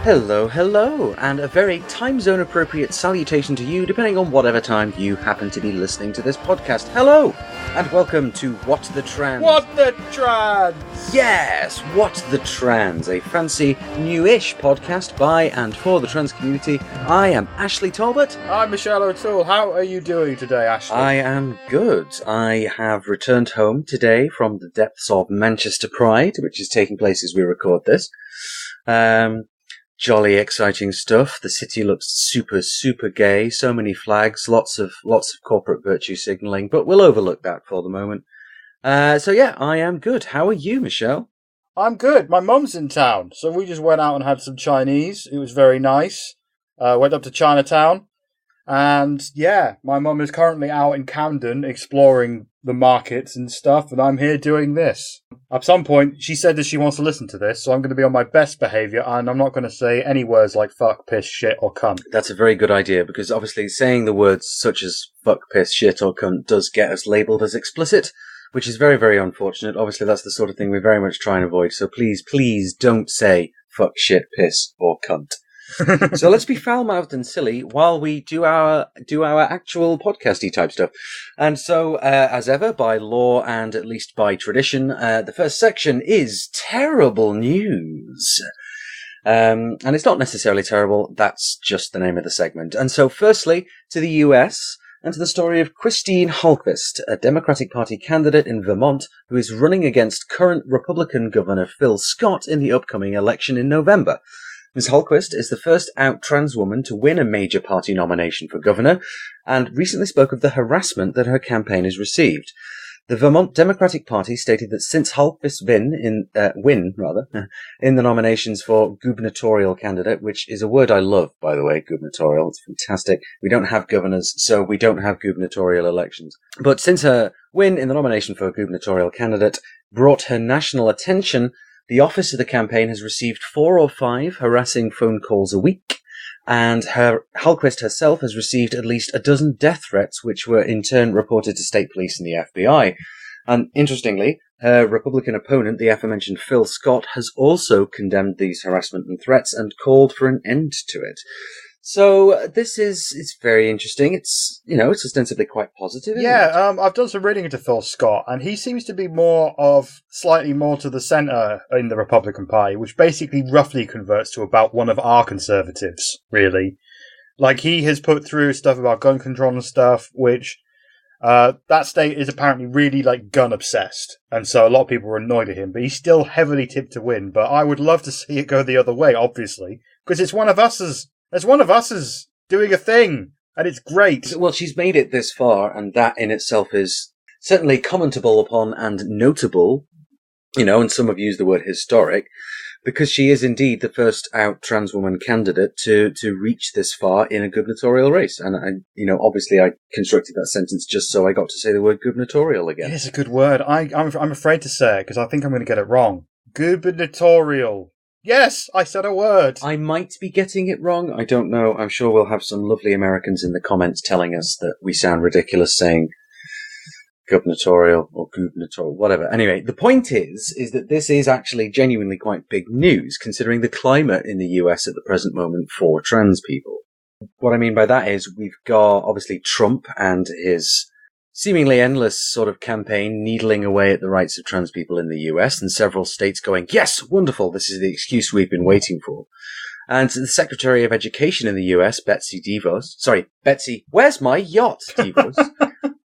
Hello, and a very time zone appropriate salutation to you, depending on whatever time you happen to be listening to this podcast. Hello, and welcome to What the Trans. What the Trans? Yes, What the Trans, a fancy, newish podcast by and for the trans community. I am Ashleigh Talbot. I'm Michelle O'Toole. How are you doing today, Ashleigh? I am good. I have returned home today from the depths of Manchester Pride, which is taking place as we record this. Jolly exciting stuff. The city looks super gay. So many flags, lots of corporate virtue signalling, but we'll overlook that for the moment. So yeah, I am good. How are you, Michelle? I'm good. My mum's in town, so we just went out and had some Chinese. It was very nice. Went up to Chinatown, and yeah, my mum is currently out in Camden exploring the markets and stuff, and I'm here doing this. At some point, she said that she wants to listen to this, so I'm going to be on my best behaviour, and I'm not going to say any words like fuck, piss, shit, or cunt. That's a very good idea, because obviously saying the words such as fuck, piss, shit, or cunt does get us labelled as explicit, which is very unfortunate. Obviously, that's the sort of thing we very much try and avoid, so please don't say fuck, shit, piss, or cunt. So let's be foul-mouthed and silly while we do our actual podcasty type stuff. And so, as ever, by law and at least by tradition, the first section is terrible news. And it's not necessarily terrible, that's just the name of the segment. And so, firstly, to the US, and to the story of Christine Hallquist, a Democratic Party candidate in Vermont who is running against current Republican Governor Phil Scott in the upcoming election in November. Ms. Hallquist is the first out trans woman to win a major party nomination for governor, and recently spoke of the harassment that her campaign has received. The Vermont Democratic Party stated that since Hallquist's win in the nominations for gubernatorial candidate, which is a word I love, by the way, gubernatorial, it's fantastic. We don't have governors, so we don't have gubernatorial elections. But since her win in the nomination for gubernatorial candidate brought her national attention, the office of the campaign has received 4 or 5 harassing phone calls a week, and Hallquist herself has received at least a dozen death threats, which were in turn reported to state police and the FBI. And interestingly, her Republican opponent, the aforementioned Phil Scott, has also condemned these harassment and threats and called for an end to it. So it's very interesting. It's ostensibly quite positive. I've done some reading into Phil Scott, and he seems to be slightly more to the centre in the Republican Party, which basically roughly converts to about one of our conservatives, really. Like, he has put through stuff about gun control and stuff, which that state is apparently really, gun obsessed, and so a lot of people are annoyed at him, but he's still heavily tipped to win. But I would love to see it go the other way, obviously, because it's one of us doing a thing, and it's great. Well, she's made it this far, and that in itself is certainly commentable upon and notable, and some have used the word historic, because she is indeed the first out trans woman candidate to reach this far in a gubernatorial race. And, obviously I constructed that sentence just so I got to say the word gubernatorial again. It is a good word. I'm afraid to say it, because I think I'm going to get it wrong. Gubernatorial. Yes, I said a word. I might be getting it wrong. I don't know. I'm sure we'll have some lovely Americans in the comments telling us that we sound ridiculous saying gubernatorial or gubernatorial, whatever. Anyway, the point is that this is actually genuinely quite big news, considering the climate in the US at the present moment for trans people. What I mean by that is we've got, obviously, Trump and his seemingly endless sort of campaign needling away at the rights of trans people in the US, and several states going, yes, wonderful, this is the excuse we've been waiting for. And the Secretary of Education in the US, Betsy, where's my yacht, DeVos?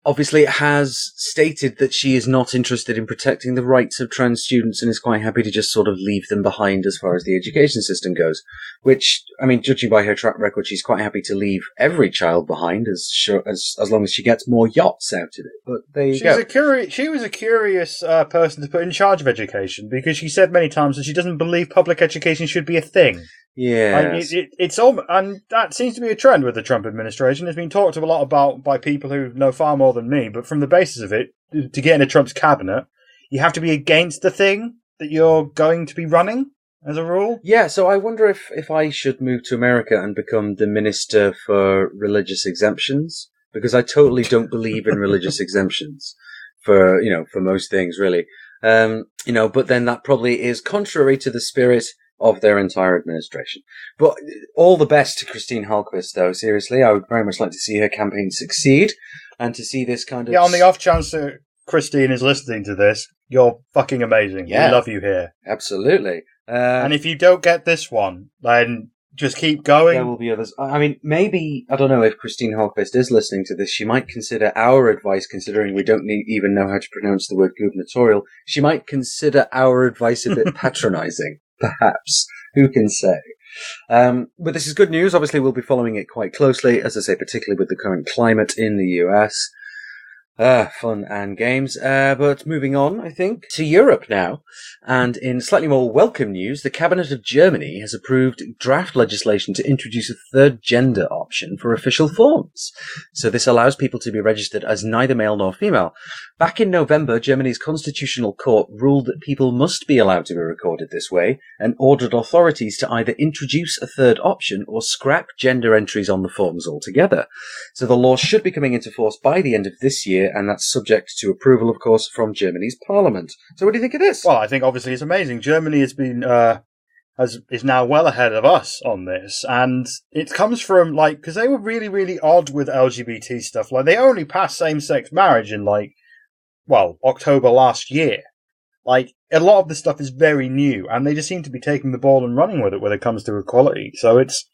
Obviously has stated that she is not interested in protecting the rights of trans students and is quite happy to just sort of leave them behind as far as the education system goes. Which, judging by her track record, she's quite happy to leave every child behind as long as she gets more yachts out of it. But there you go. She was a curious person to put in charge of education, because she said many times that she doesn't believe public education should be a thing. Yeah, and that seems to be a trend with the Trump administration. It's been talked a lot about by people who know far more than me, but from the basis of it, to get into Trump's cabinet, you have to be against the thing that you're going to be running, as a rule. Yeah, so I wonder if I should move to America and become the Minister for Religious Exemptions, because I totally don't believe in religious exemptions for most things, really. But then that probably is contrary to the spirit of their entire administration. But all the best to Christine Hallquist, though, seriously. I would very much like to see her campaign succeed, and to see this kind of... Yeah, on the off chance that Christine is listening to this, you're fucking amazing. Yeah. We love you here. Absolutely. And if you don't get this one, then just keep going. There will be others. I mean, maybe, I don't know if Christine Hallquist is listening to this, she might consider our advice, considering we don't even know how to pronounce the word gubernatorial. She might consider our advice a bit patronising, perhaps. Who can say? But this is good news. Obviously, we'll be following it quite closely, as I say, particularly with the current climate in the US. Fun and games. But moving on, I think, to Europe now. And in slightly more welcome news, the Cabinet of Germany has approved draft legislation to introduce a third gender option for official forms. So this allows people to be registered as neither male nor female. Back in November, Germany's constitutional court ruled that people must be allowed to be recorded this way and ordered authorities to either introduce a third option or scrap gender entries on the forms altogether. So the law should be coming into force by the end of this year, and that's subject to approval, of course, from Germany's parliament. So what do you think of this? Well, I think obviously it's amazing. Germany has been is now well ahead of us on this, and it comes from because they were really, really odd with LGBT stuff. Like they only passed same-sex marriage in October last year. Like a lot of the stuff is very new, and they just seem to be taking the ball and running with it when it comes to equality. So it's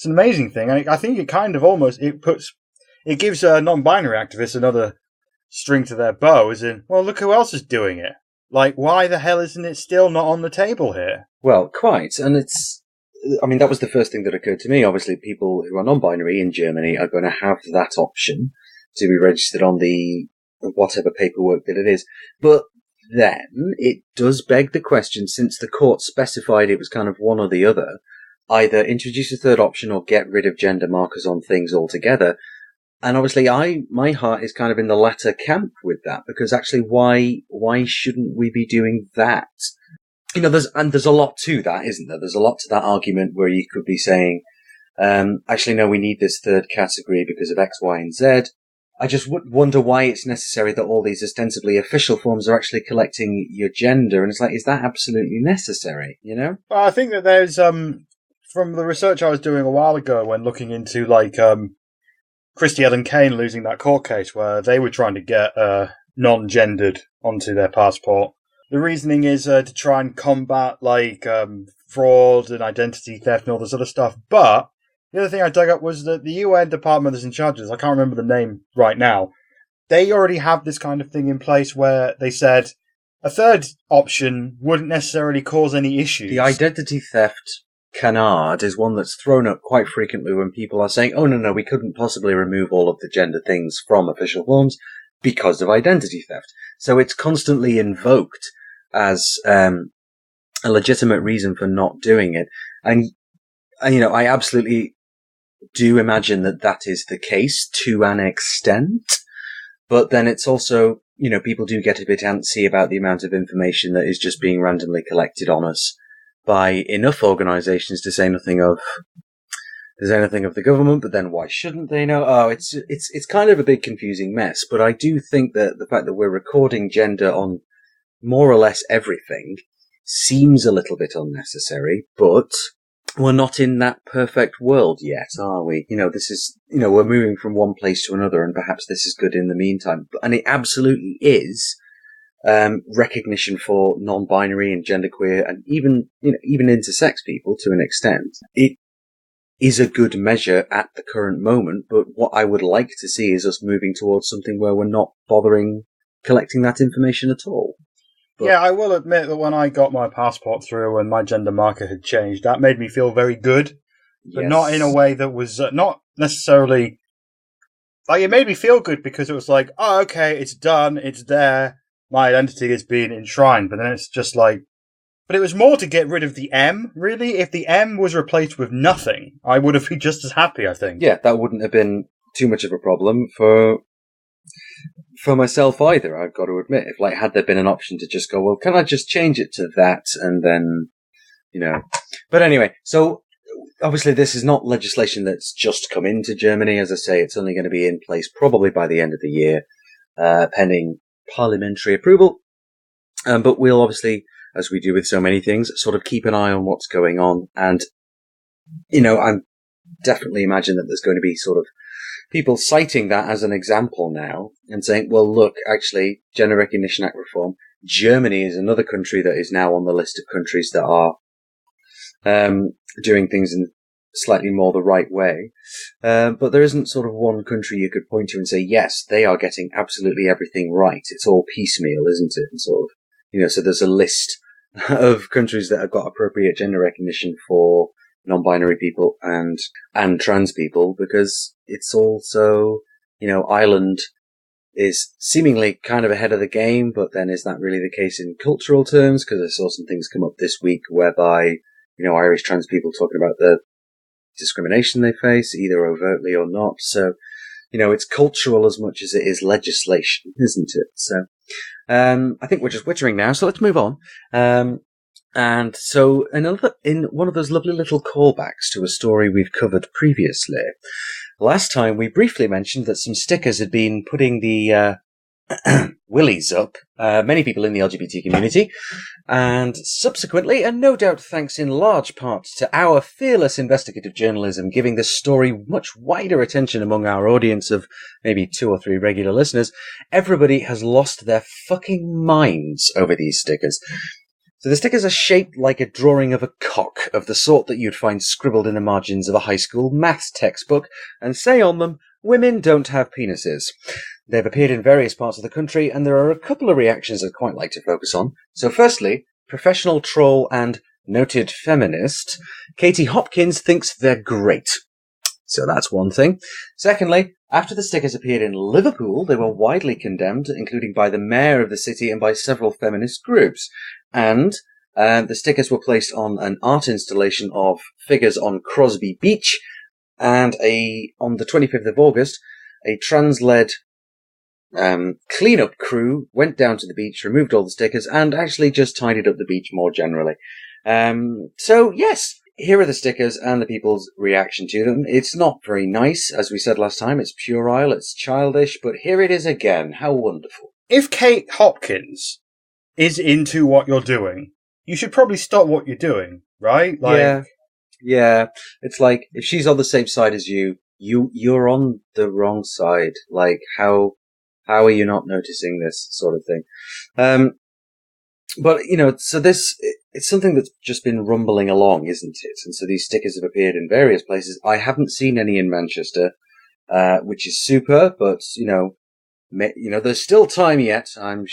an amazing thing, and I think it kind of almost it gives non-binary activists another string to their bow, as in, well, look who else is doing it. Like, why the hell isn't it still not on the table here? Well, quite. And that was the first thing that occurred to me. Obviously, people who are non-binary in Germany are going to have that option to be registered on the whatever paperwork that it is. But then it does beg the question, since the court specified it was kind of one or the other, either introduce a third option or get rid of gender markers on things altogether. And obviously, my heart is kind of in the latter camp with that, because actually, why shouldn't we be doing that? There's a lot to that, isn't there? There's a lot to that argument where you could be saying, actually, no, we need this third category because of X, Y, and Z. I just wonder why it's necessary that all these ostensibly official forms are actually collecting your gender, and it's like, is that absolutely necessary? Well, I think that there's from the research I was doing a while ago when looking into Christie Ellen Kane losing that court case where they were trying to get non-gendered onto their passport. The reasoning is to try and combat fraud and identity theft and all this other stuff. But the other thing I dug up was that the UN department that's in charge of this, I can't remember the name right now, they already have this kind of thing in place where they said a third option wouldn't necessarily cause any issues. The identity theft canard is one that's thrown up quite frequently when people are saying, oh, no, we couldn't possibly remove all of the gender things from official forms because of identity theft. So it's constantly invoked as a legitimate reason for not doing it. And I absolutely do imagine that is the case to an extent. But then it's also, people do get a bit antsy about the amount of information that is just being randomly collected on us by enough organisations to say nothing of the government, but then why shouldn't they know? Oh, it's kind of a big confusing mess. But I do think that the fact that we're recording gender on more or less everything seems a little bit unnecessary, but we're not in that perfect world yet, are we? This is, we're moving from one place to another, and perhaps this is good in the meantime. And it absolutely is recognition for non-binary and genderqueer and even intersex people to an extent. It is a good measure at the current moment, but what I would like to see is us moving towards something where we're not bothering collecting that information at all. But yeah, I will admit that when I got my passport through and my gender marker had changed, that made me feel very good, but not in a way that was not necessarily... it made me feel good because it was like, oh, okay, it's done, it's there, my identity is being enshrined, but then it's just but it was more to get rid of the M, really. If the M was replaced with nothing, I would have been just as happy, I think. Yeah, that wouldn't have been too much of a problem for myself either, I've got to admit. If, had there been an option to just go, well, can I just change it to that, and then, But anyway, so, obviously this is not legislation that's just come into Germany. As I say, it's only going to be in place probably by the end of the year, pending parliamentary approval. But we'll obviously, as we do with so many things, sort of keep an eye on what's going on. And, I'm definitely imagine that there's going to be sort of people citing that as an example now and saying, well, look, actually, Gender Recognition Act reform, Germany is another country that is now on the list of countries that are doing things in slightly more the right way. But there isn't sort of one country you could point to and say, yes, they are getting absolutely everything right. It's all piecemeal, isn't it? And sort of, so there's a list of countries that have got appropriate gender recognition for non-binary people and trans people, because it's also, Ireland is seemingly kind of ahead of the game, but then is that really the case in cultural terms? Because I saw some things come up this week whereby, Irish trans people talking about the discrimination they face, either overtly or not. So, it's cultural as much as it is legislation, isn't it? So, I think we're just wittering now, so let's move on. And so in one of those lovely little callbacks to a story we've covered previously, last time we briefly mentioned that some stickers had been putting the willies up, many people in the LGBT community, and subsequently, and no doubt thanks in large part to our fearless investigative journalism giving this story much wider attention among our audience of maybe 2 or 3 regular listeners, everybody has lost their fucking minds over these stickers. So the stickers are shaped like a drawing of a cock, of the sort that you'd find scribbled in the margins of a high school maths textbook, and say on them, "Women don't have penises." They've appeared in various parts of the country, and there are a couple of reactions I'd quite like to focus on. So firstly, professional troll and noted feminist Katie Hopkins thinks they're great. So that's one thing. Secondly, after the stickers appeared in Liverpool, they were widely condemned, including by the mayor of the city and by several feminist groups. And the stickers were placed on an art installation of figures on Crosby Beach, and on the 25th of August, a trans-led cleanup crew went down to the beach, removed all the stickers, and actually just tidied up the beach more generally. So yes, here are the stickers and the people's reaction to them. It's not very nice, as we said last time. It's puerile, it's childish, but here it is again. How wonderful. If Kate Hopkins is into what you're doing, you should probably stop what you're doing, right? Yeah. It's like, if she's on the same side as you're on the wrong side. Like, how are you not noticing this sort of thing? But, so it's something that's just been rumbling along, isn't it? And so these stickers have appeared in various places. I haven't seen any in Manchester, which is super, but, there's still time yet. I'm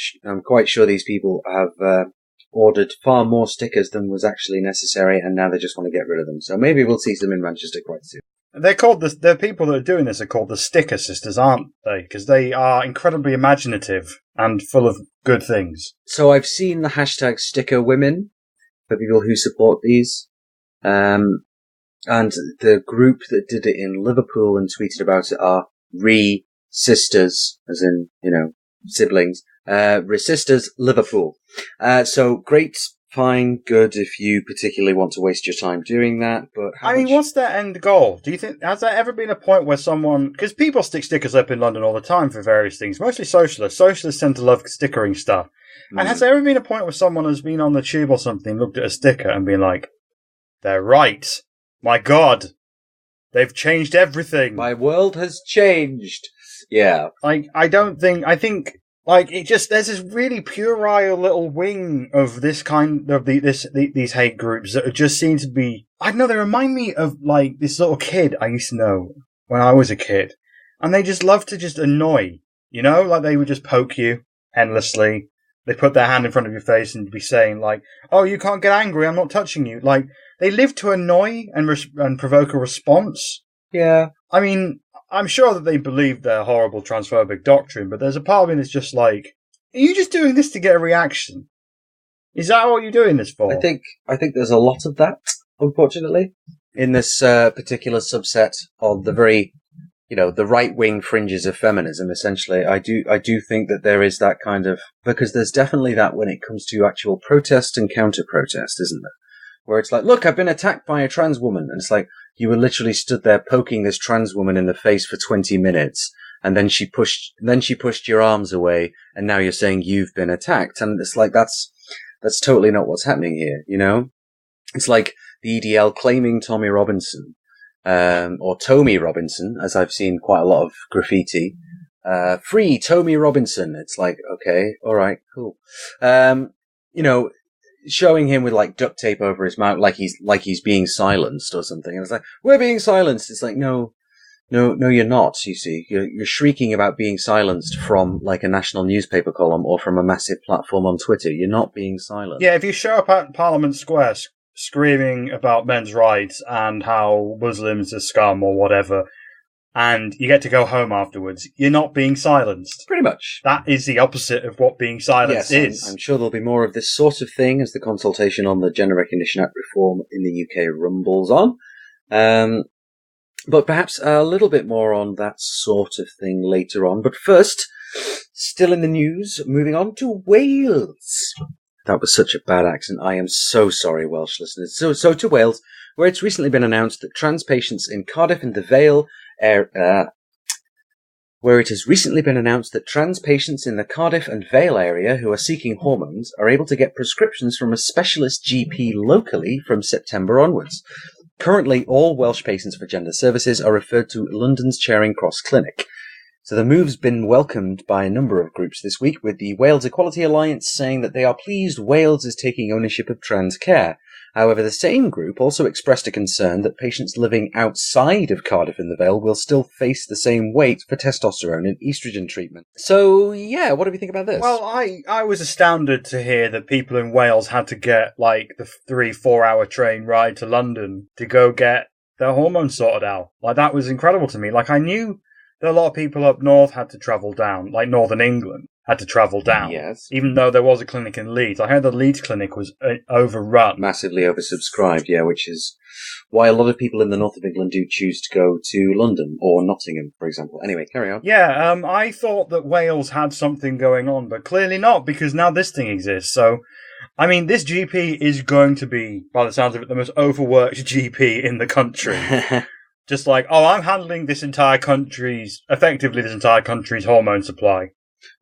quite sure these people have ordered far more stickers than was actually necessary, and now they just want to get rid of them. So maybe we'll see some in Manchester quite soon. The people that are doing this are called the Sticker Sisters, aren't they? Because they are incredibly imaginative and full of good things. So I've seen the hashtag sticker women for people who support these. And the group that did it in Liverpool and tweeted about it are Re-Sisters, as in, siblings. Re-Sisters Liverpool. So great. Fine, good, if you particularly want to waste your time doing that, but what's their end goal? Do you think, has there ever been a point where someone, because people stick stickers up in London all the time for various things, mostly socialists. Socialists tend to love stickering stuff. And has there ever been a point where someone has been on the tube or something, looked at a sticker and been like, they're right. My God. They've changed everything. My world has changed. Yeah. There's this really puerile little wing of this kind of these hate groups that just seem to be, I don't know, they remind me of like this little kid I used to know when I was a kid. And they just love to just annoy, like they would just poke you endlessly. They put their hand in front of your face and be saying like, oh, you can't get angry, I'm not touching you. Like, they live to annoy and provoke a response. Yeah. I'm sure that they believe their horrible transphobic doctrine, but there's a part of me that's just like, are you just doing this to get a reaction? Is that what you're doing this for? I think there's a lot of that, unfortunately, in this particular subset of the very, the right-wing fringes of feminism, essentially. I do think that there is that kind of, because there's definitely that when it comes to actual protest and counter-protest, isn't there? Where it's like, look, I've been attacked by a trans woman. And it's like, you were literally stood there poking this trans woman in the face for 20 minutes. And then she pushed your arms away. And now you're saying you've been attacked. And it's like, that's That's totally not what's happening here, you know? It's like the EDL claiming Tommy Robinson, or Tommy Robinson, as I've seen quite a lot of graffiti. Free Tommy Robinson. It's like, okay, alright, cool. You know, showing him with like duct tape over his mouth, like he's being silenced or something. And it's like, we're being silenced. It's like, no, you're not. You see, you're shrieking about being silenced from like a national newspaper column or from a massive platform on Twitter. You're not being silenced. Yeah, if you show up at Parliament Square screaming about men's rights and how Muslims are scum or whatever, and you get to go home afterwards, you're not being silenced. Pretty much. That is the opposite of what being silenced is. I'm sure there'll be more of this sort of thing as the consultation on the Gender Recognition Act reform in the UK rumbles on. But perhaps a little bit more on that sort of thing later on. But first, still in the news, moving on to Wales. That was such a bad accent. I am so sorry, Welsh listeners. So to Wales, where it's recently been announced that trans patients in Cardiff and the Vale where it has recently been announced that trans patients in the Cardiff and Vale area who are seeking hormones are able to get prescriptions from a specialist GP locally from September onwards. Currently, all Welsh patients for gender services are referred to London's Charing Cross Clinic. So the move's been welcomed by a number of groups this week, with the Wales Equality Alliance saying that they are pleased Wales is taking ownership of trans care. However, the same group also expressed a concern that patients living outside of Cardiff and the Vale will still face the same wait for testosterone and estrogen treatment. So, yeah, what do we think about this? Well, I was astounded to hear that people in Wales had to get, like, the 3-4 hour train ride to London to go get their hormones sorted out. Like, that was incredible to me. Like, I knew that a lot of people up north had to travel down, like Northern England had to travel down. Yes. Even though there was a clinic in Leeds. I heard the Leeds clinic was overrun. Massively oversubscribed, yeah, which is why a lot of people in the north of England do choose to go to London or Nottingham, for example. Anyway, carry on. Yeah, I thought that Wales had something going on, but clearly not, because now this thing exists. So, I mean, this GP is going to be, by the sounds of it, the most overworked GP in the country. Just like, oh, I'm handling this entire country's hormone supply.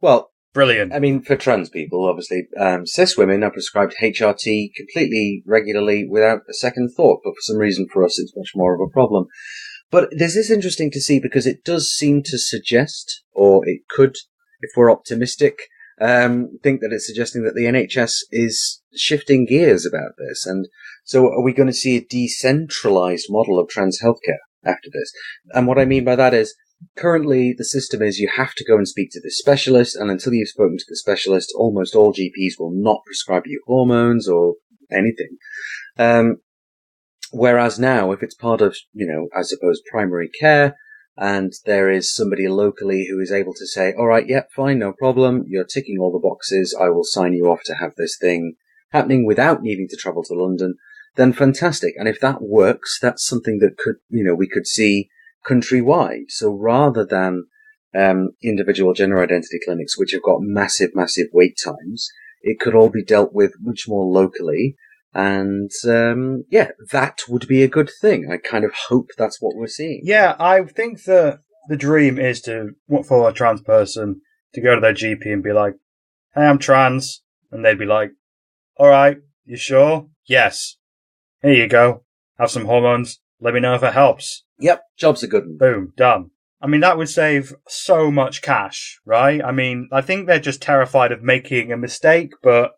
Well, brilliant. I mean, for trans people, obviously, cis women are prescribed HRT completely, regularly, without a second thought. But for some reason, for us, it's much more of a problem. But this is interesting to see because it does seem to suggest, or it could, if we're optimistic, think that it's suggesting that the NHS is shifting gears about this. And so are we going to see a decentralized model of trans healthcare after this? And what I mean by that is, currently, the system is you have to go and speak to the specialist, and until you've spoken to the specialist, almost all GPs will not prescribe you hormones or anything. Whereas now, if it's part of, I suppose, primary care, and there is somebody locally who is able to say, all right, yeah, fine, no problem, you're ticking all the boxes, I will sign you off to have this thing happening without needing to travel to London, then fantastic. And if that works, that's something that could, we could see countrywide. So rather than individual gender identity clinics, which have got massive wait times, it could all be dealt with much more locally. And that would be a good thing. I kind of hope that's what we're seeing. Yeah, I think that the dream is for a trans person to go to their GP and be like, hey, I'm trans. And they'd be like, all right, you sure? Yes. Here you go. Have some hormones. Let me know if it helps. Yep, job's a good one. Boom, done. I mean, that would save so much cash, right? I mean, I think they're just terrified of making a mistake, but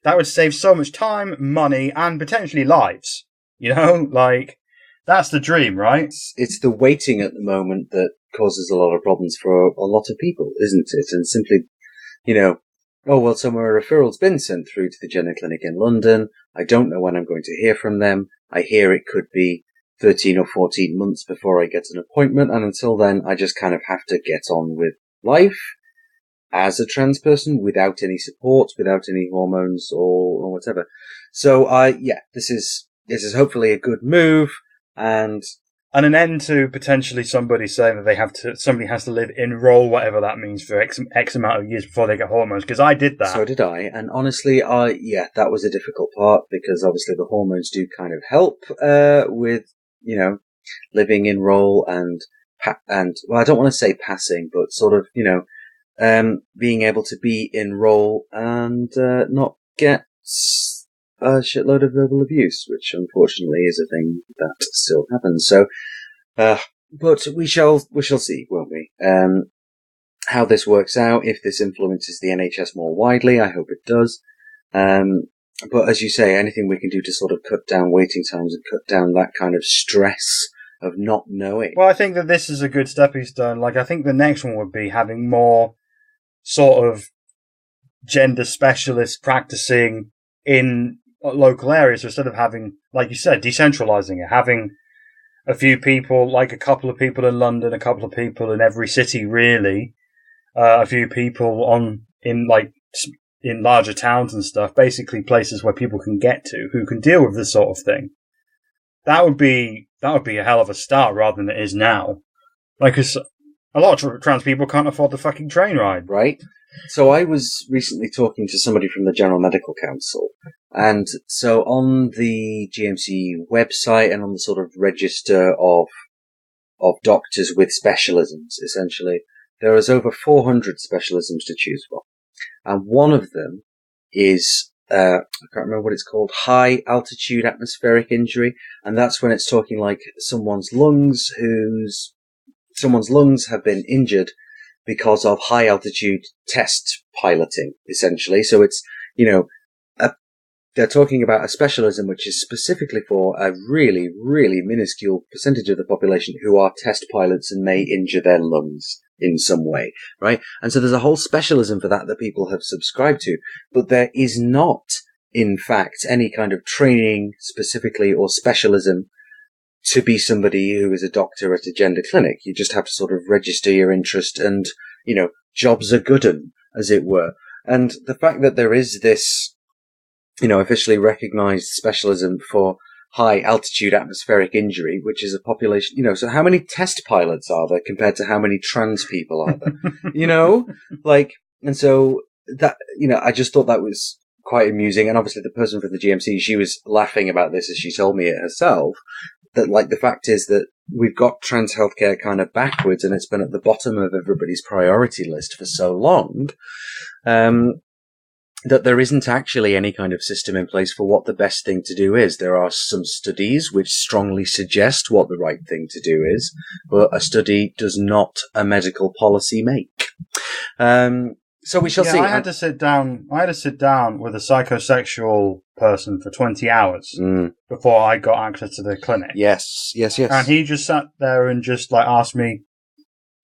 that would save so much time, money, and potentially lives. Like, that's the dream, right? It's the waiting at the moment that causes a lot of problems for a lot of people, isn't it? And simply, oh, well, so my referral's been sent through to the gender clinic in London. I don't know when I'm going to hear from them. I hear it could be 13 or 14 months before I get an appointment, and until then, I just kind of have to get on with life as a trans person without any support, without any hormones or whatever. So, this is hopefully a good move, and an end to potentially somebody saying that somebody has to live in role, whatever that means, for X amount of years before they get hormones, because I did that. So did I, and honestly, that was a difficult part, because obviously the hormones do kind of help, with, living in role and well, I don't want to say passing, but sort of, being able to be in role and, not get it's a shitload of verbal abuse, which unfortunately is a thing that still happens. So, but we shall see, won't we? How this works out, if this influences the NHS more widely, I hope it does. But as you say, anything we can do to sort of cut down waiting times and cut down that kind of stress of not knowing. Well, I think that this is a good stepping stone. Like, I think the next one would be having more sort of gender specialists practicing in local areas, instead of having, like you said, decentralizing it, having a few people, like a couple of people in London, a couple of people in every city, really, a few people in larger towns and stuff, basically places where people can get to who can deal with this sort of thing. That would be a hell of a start rather than it is now. Like, 'cause a lot of trans people can't afford the fucking train ride. Right. So I was recently talking to somebody from the General Medical Council, and so on the GMC website and on the sort of register of doctors with specialisms, essentially, there is over 400 specialisms to choose from. And one of them is, I can't remember what it's called, high altitude atmospheric injury. And that's when it's talking like someone's lungs have been injured because of high altitude test piloting, essentially. So it's, they're talking about a specialism which is specifically for a really, really minuscule percentage of the population who are test pilots and may injure their lungs in some way, right? And so there's a whole specialism for that people have subscribed to, but there is not, in fact, any kind of training specifically or specialism to be somebody who is a doctor at a gender clinic. You just have to sort of register your interest and, jobs are good 'un, as it were. And the fact that there is this, officially recognized specialism for high altitude atmospheric injury, which is a population, so how many test pilots are there compared to how many trans people are there? And so that, I just thought that was quite amusing. And obviously the person from the GMC, she was laughing about this as she told me it herself, that the fact is that we've got trans healthcare kind of backwards and it's been at the bottom of everybody's priority list for so long, that there isn't actually any kind of system in place for what the best thing to do is. There are some studies which strongly suggest what the right thing to do is, but a study does not a medical policy make. So we shall see. I had to sit down with a psychosexual person for 20 hours before I got access to the clinic. Yes. And he just sat there and just asked me,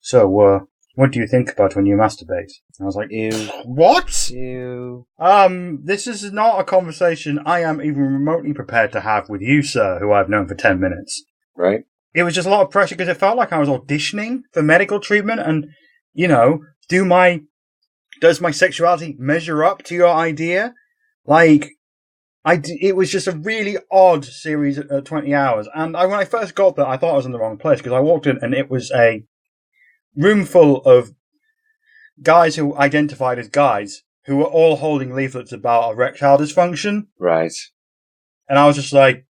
so, what do you think about when you masturbate? And I was like, ew. What? Ew. This is not a conversation I am even remotely prepared to have with you, sir, who I've known for 10 minutes. Right. It was just a lot of pressure because it felt like I was auditioning for medical treatment and, does my sexuality measure up to your idea? It was just a really odd series of 20 hours. And when I first got there, I thought I was in the wrong place because I walked in and it was a room full of guys who identified as guys who were all holding leaflets about erectile dysfunction. Right. And I was just like,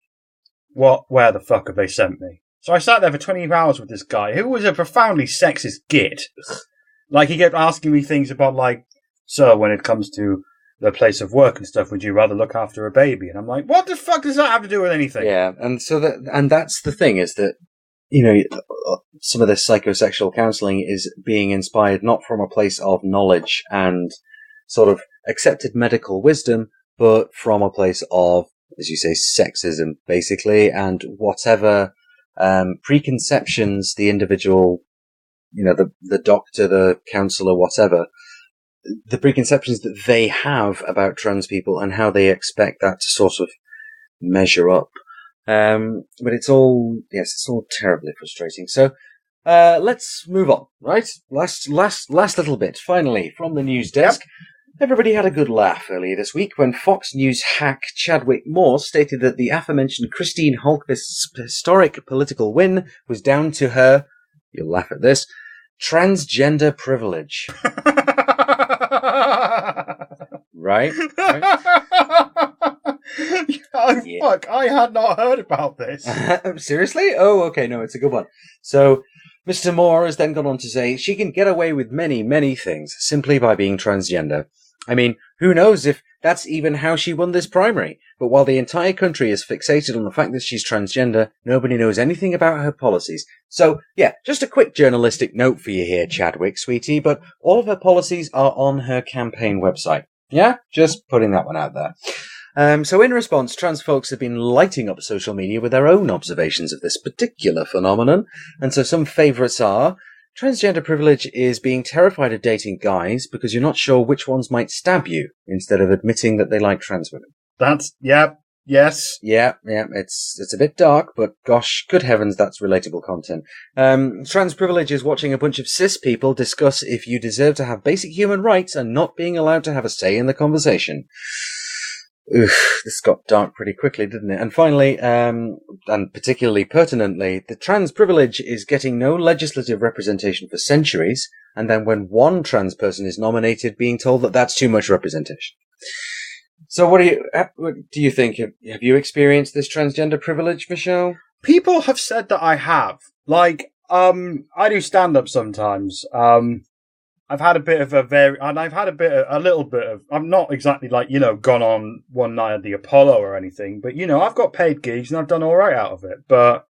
where the fuck have they sent me? So I sat there for 20 hours with this guy who was a profoundly sexist git. He kept asking me things about, so when it comes to the place of work and stuff, would you rather look after a baby? And I'm like, what the fuck does that have to do with anything? Yeah, and so that's the thing, is that, some of this psychosexual counselling is being inspired not from a place of knowledge and sort of accepted medical wisdom, but from a place of, as you say, sexism, basically, and whatever preconceptions the individual, the doctor, the counsellor, whatever, the preconceptions that they have about trans people and how they expect that to sort of measure up. But it's all terribly frustrating. So, let's move on, right? Last little bit. Finally, from the news desk. Yep. Everybody had a good laugh earlier this week when Fox News hack Chadwick Moore stated that the aforementioned Christine Holquist's historic political win was down to her, you'll laugh at this, transgender privilege. Right? Fuck, I had not heard about this. Seriously? Oh, okay, no, it's a good one. So, Mr. Moore has then gone on to say she can get away with many, many things simply by being transgender. I mean, who knows if that's even how she won this primary. But while the entire country is fixated on the fact that she's transgender, nobody knows anything about her policies. So, yeah, just a quick journalistic note for you here, Chadwick, sweetie, but all of her policies are on her campaign website. Yeah? Just putting that one out there. So in response, trans folks have been lighting up social media with their own observations of this particular phenomenon. And so some favourites are: transgender privilege is being terrified of dating guys because you're not sure which ones might stab you, instead of admitting that they like trans women. That's, yes. Yeah, it's a bit dark, but gosh, good heavens, that's relatable content. Trans privilege is watching a bunch of cis people discuss if you deserve to have basic human rights and not being allowed to have a say in the conversation. Oof, this got dark pretty quickly, didn't it? And finally, and particularly pertinently, the trans privilege is getting no legislative representation for centuries, and then when one trans person is nominated, being told that that's too much representation. So what do you think? Have you experienced this transgender privilege, Michelle? People have said that I have. Like, I do stand-up sometimes. I've had a bit of a little bit of, I'm not exactly like, gone on one night at the Apollo or anything, but, I've got paid gigs and I've done all right out of it. But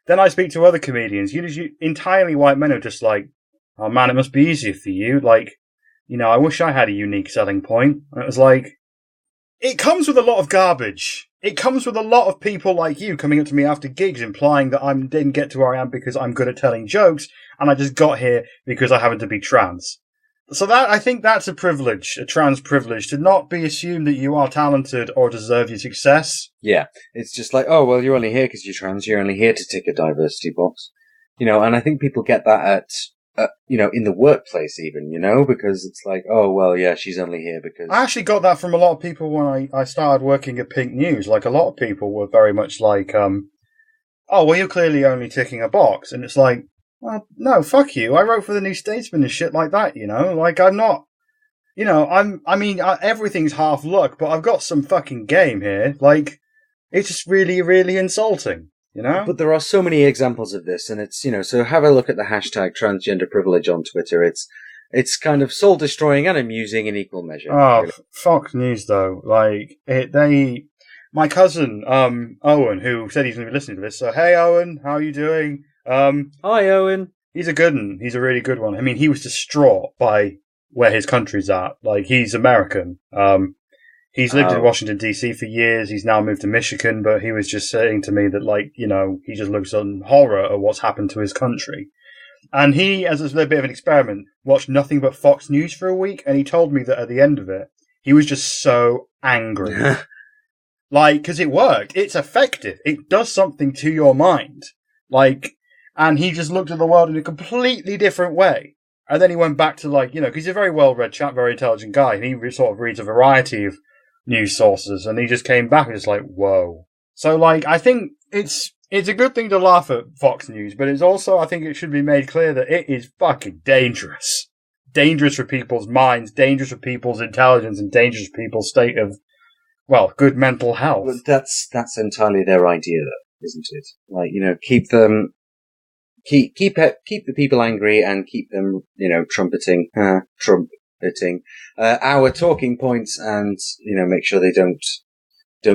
then I speak to other comedians, entirely white men who are just like, oh man, it must be easier for you. Like, I wish I had a unique selling point. And it was like, it comes with a lot of garbage. It comes with a lot of people like you coming up to me after gigs implying that I didn't get to where I am because I'm good at telling jokes and I just got here because I happen to be trans. So I think that's a privilege, a trans privilege, to not be assumed that you are talented or deserve your success. Yeah, it's just like, oh, well, you're only here because you're trans, you're only here to tick a diversity box. And I think people get that at in the workplace even, because it's like, oh, well, yeah, she's only here because... I actually got that from a lot of people when I started working at Pink News. Like, a lot of people were very much like, oh, well, you're clearly only ticking a box. And it's like, well, no, fuck you. I wrote for the New Statesman and shit like that, Like, I'm not... everything's half luck, but I've got some fucking game here. Like, it's just really, really insulting. But there are so many examples of this, and it's, so have a look at the hashtag transgender privilege on Twitter. It's kind of soul-destroying and amusing in equal measure. Oh, really. Fox News, though. Like, my cousin, Owen, who said he's going to be listening to this, so, hey, Owen, how are you doing? Hi, Owen. He's a good one. He's a really good one. I mean, he was distraught by where his country's at. Like, he's American. He's lived in Washington, D.C. for years. He's now moved to Michigan, but he was just saying to me that, like, he just looks in horror at what's happened to his country. And he, as a bit of an experiment, watched nothing but Fox News for a week, and he told me that at the end of it, he was just so angry. Like, because it worked. It's effective. It does something to your mind. Like, and he just looked at the world in a completely different way. And then he went back to, like, because he's a very well-read chap, very intelligent guy, and he sort of reads a variety of news sources, and he just came back and just like, whoa. So, like, I think it's a good thing to laugh at Fox News, but it's also, I think it should be made clear that it is fucking dangerous. Dangerous for people's minds, dangerous for people's intelligence, and dangerous for people's state of, well, good mental health. But that's entirely their idea, though, isn't it? Like, keep the people angry and keep them, trumpeting our talking points, and make sure they don't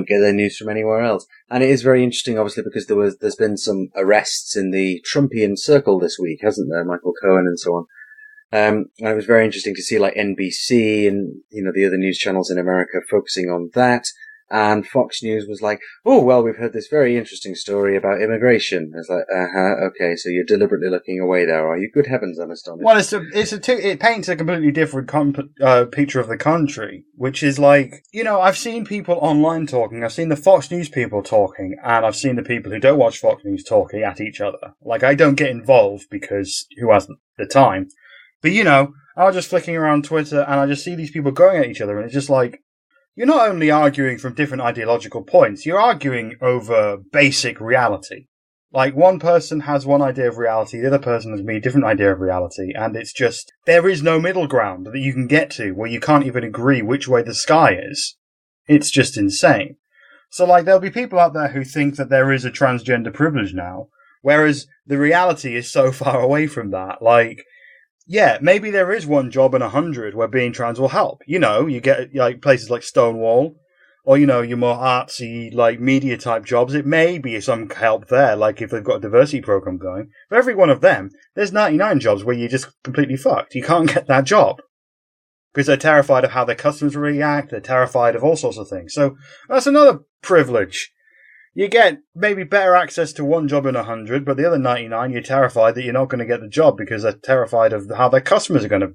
get their news from anywhere else. And it is very interesting, obviously, because there's been some arrests in the Trumpian circle this week, hasn't there? Michael Cohen and so on. And it was very interesting to see, like, NBC and the other news channels in America focusing on that. And Fox News was like, oh, well, we've heard this very interesting story about immigration. It's like, okay, so you're deliberately looking away there, are you? Good heavens, I'm astonished. Well, it paints a completely different picture of the country, which is like, I've seen people online talking, I've seen the Fox News people talking, and I've seen the people who don't watch Fox News talking at each other. Like, I don't get involved because who has the time? But, I was just flicking around Twitter, and I just see these people going at each other, and it's just like, you're not only arguing from different ideological points, you're arguing over basic reality. Like, one person has one idea of reality, the other person has a different idea of reality, and it's just, there is no middle ground that you can get to where you can't even agree which way the sky is. It's just insane. So, like, there'll be people out there who think that there is a transgender privilege now, whereas the reality is so far away from that. Like, yeah, maybe there is one job in 100 where being trans will help. You know, you get like places like Stonewall, or you know, your more artsy like media type jobs. It may be some help there, like if they've got a diversity program going. For every one of them, there's 99 jobs where you're just completely fucked. You can't get that job because they're terrified of how their customers react. They're terrified of all sorts of things. So that's another privilege. You get maybe better access to one job in 100, but the other 99, you're terrified that you're not going to get the job because they're terrified of how their customers are going to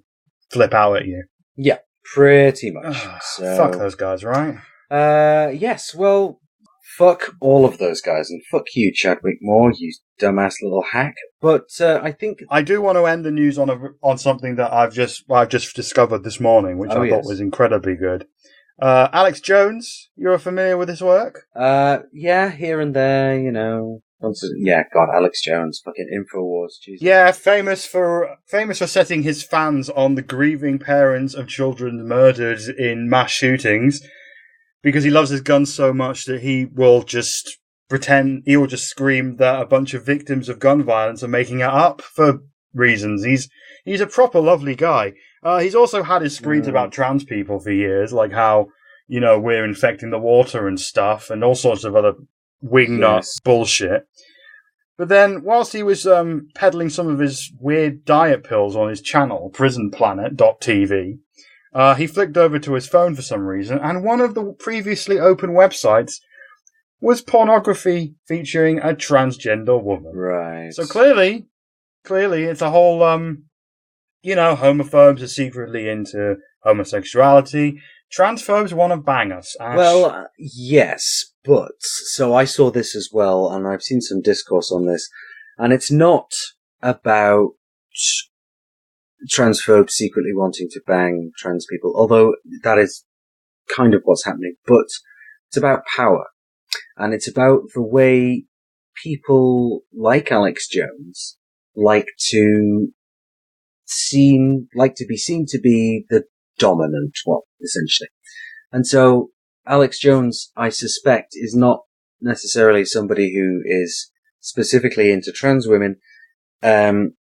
flip out at you. Yeah, pretty much. So, fuck those guys, right? Yes, well, fuck all of those guys, and fuck you, Chadwick Moore, you dumbass little hack. But I think I do want to end the news on something that I've just discovered this morning, which I thought was incredibly good. Alex Jones, you're familiar with his work? Yeah, here and there, you know. God, Alex Jones, fucking InfoWars, Jesus. Yeah, famous for setting his fans on the grieving parents of children murdered in mass shootings, because he loves his guns so much that he will just scream that a bunch of victims of gun violence are making it up for reasons. He's a proper lovely guy. He's also had his screeds about trans people for years, like how, you know, we're infecting the water and stuff, and all sorts of other wingnut bullshit. But then, whilst he was peddling some of his weird diet pills on his channel, prisonplanet.tv, he flicked over to his phone for some reason, and one of the previously open websites was pornography featuring a transgender woman. Right. So clearly, it's a whole, homophobes are secretly into homosexuality. Transphobes want to bang us. Ash. Well, yes, but, so I saw this as well, and I've seen some discourse on this, and it's not about transphobes secretly wanting to bang trans people, although that is kind of what's happening, but it's about power. And it's about the way people like Alex Jones like to be seen to be the dominant one, essentially. And so Alex Jones, I suspect, is not necessarily somebody who is specifically into trans women. In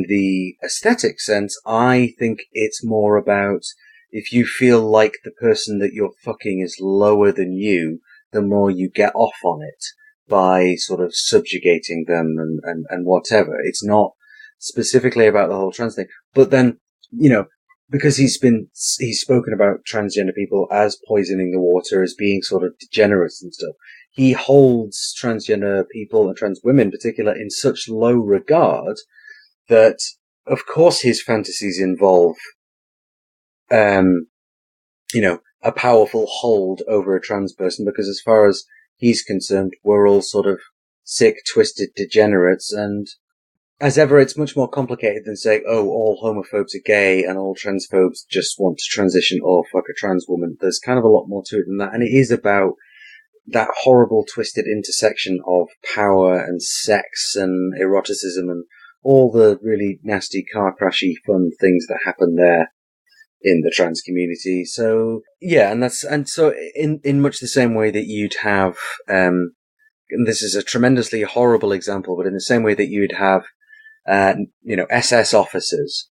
the aesthetic sense, I think it's more about if you feel like the person that you're fucking is lower than you, the more you get off on it by sort of subjugating them and whatever. It's not specifically about the whole trans thing. But then, you know, because he's spoken about transgender people as poisoning the water, as being sort of degenerates and stuff. He holds transgender people and trans women in particular in such low regard that, of course, his fantasies involve, a powerful hold over a trans person, because as far as he's concerned, we're all sort of sick, twisted degenerates, and as ever, it's much more complicated than saying, oh, all homophobes are gay and all transphobes just want to transition or fuck a trans woman. There's kind of a lot more to it than that, and it is about that horrible, twisted intersection of power and sex and eroticism and all the really nasty, car crashy, fun things that happen there in the trans community. So, yeah, and so in much the same way that you'd have, and this is a tremendously horrible example, but in the same way that you'd have, SS officers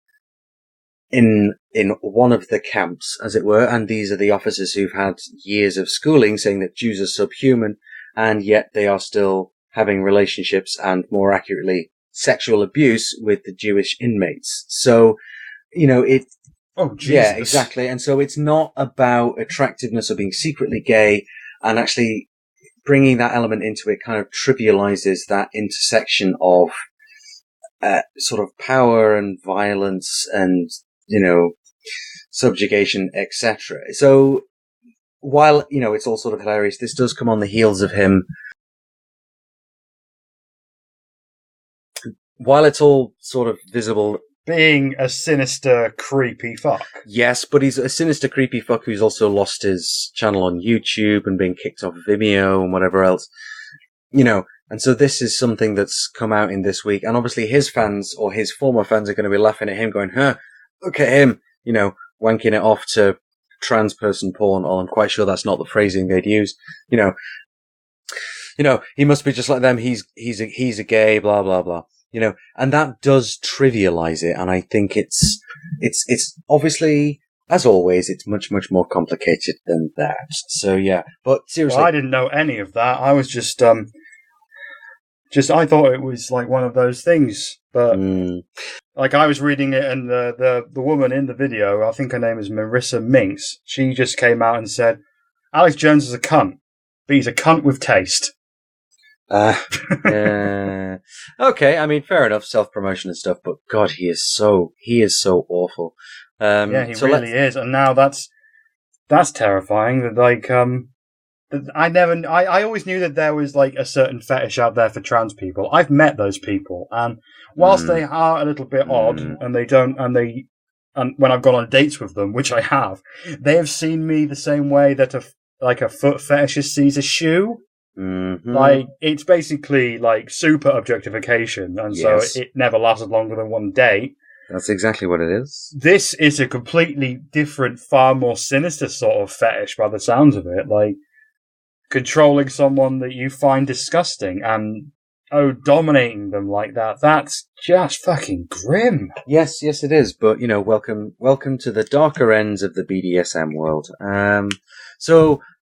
in one of the camps, as it were, and these are the officers who've had years of schooling saying that Jews are subhuman, and yet they are still having relationships and, more accurately, sexual abuse with the Jewish inmates. So, Oh, Jesus. Yeah, exactly. And so it's not about attractiveness or being secretly gay, and actually bringing that element into it kind of trivializes that intersection of sort of power and violence and, subjugation, etc. So while, it's all sort of hilarious, this does come on the heels of him. While it's all sort of visible, being a sinister, creepy fuck. Yes, but he's a sinister, creepy fuck who's also lost his channel on YouTube and been kicked off Vimeo and whatever else. And so this is something that's come out in this week. And obviously his fans, or his former fans, are going to be laughing at him going, look at him, wanking it off to trans person porn. Oh, I'm quite sure that's not the phrasing they'd use. He must be just like them. He's a gay, blah, blah, blah. and that does trivialize it. And I think it's obviously, as always, it's much, much more complicated than that. So yeah, but seriously. Well, I didn't know any of that. I was just I thought it was like one of those things, but like I was reading it, and the woman in the video, I think her name is Marissa Minks, she just came out and said, Alex Jones is a cunt, but he's a cunt with taste. Okay, I mean, fair enough, self-promotion and stuff, but God, he is so awful. Yeah, he really is, and now that's terrifying. That like I always knew that there was like a certain fetish out there for trans people. I've met those people, and whilst they are a little bit odd, and when I've gone on dates with them, which I have, they have seen me the same way that a foot fetishist sees a shoe. Mm-hmm. Like, it's basically like super objectification, and so it never lasted longer than one date. That's exactly what it is. This is a completely different, far more sinister sort of fetish by the sounds of it. Like, controlling someone that you find disgusting and dominating them like that. That's just fucking grim. Yes, it is. But welcome to the darker ends of the BDSM world.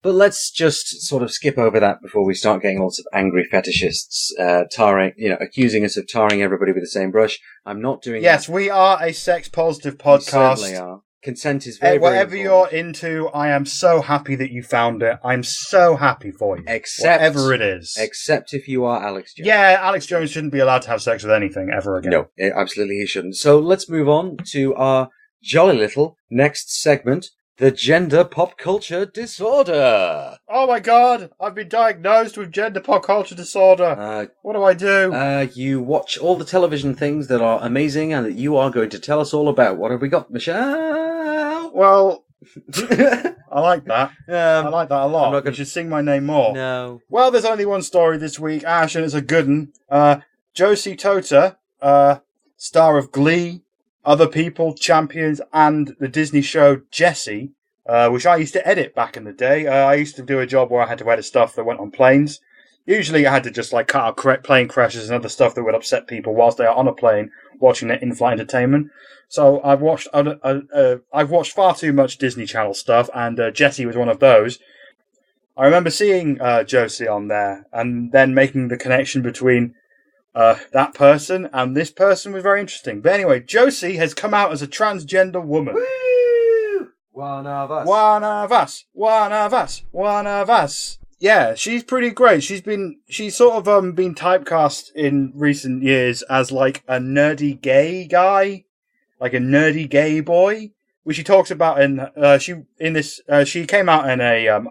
But let's just sort of skip over that before we start getting lots of angry fetishists accusing us of tarring everybody with the same brush. I'm not doing that. Yes, we are a sex-positive podcast. We certainly are. Consent is very, very whatever important. you're into, I am so happy that you found it. I'm so happy for you. Whatever it is. Except if you are Alex Jones. Yeah, Alex Jones shouldn't be allowed to have sex with anything ever again. No, absolutely he shouldn't. So let's move on to our jolly little next segment, the gender pop culture disorder. Oh my God, I've been diagnosed with gender pop culture disorder. What do I do? You watch all the television things that are amazing and that you are going to tell us all about. What have we got, Michelle? Well, I like that. I like that a lot. You should sing my name more. No. Well, there's only one story this week, Ash, and it's a good one. Josie Tota, star of Glee, Other People, Champions, and the Disney show Jessie, which I used to edit back in the day. I used to do a job where I had to edit stuff that went on planes. Usually I had to just like cut out plane crashes and other stuff that would upset people whilst they are on a plane watching their in-flight entertainment. So I've watched far too much Disney Channel stuff, and Jessie was one of those. I remember seeing Josie on there, and then making the connection between that person and this person was very interesting. But anyway, Josie has come out as a transgender woman. Woo! One of us. One of us. One of us. One of us. Yeah, she's pretty great. She's sort of been typecast in recent years as like a nerdy gay guy, like a nerdy gay boy, which she talks about she came out in an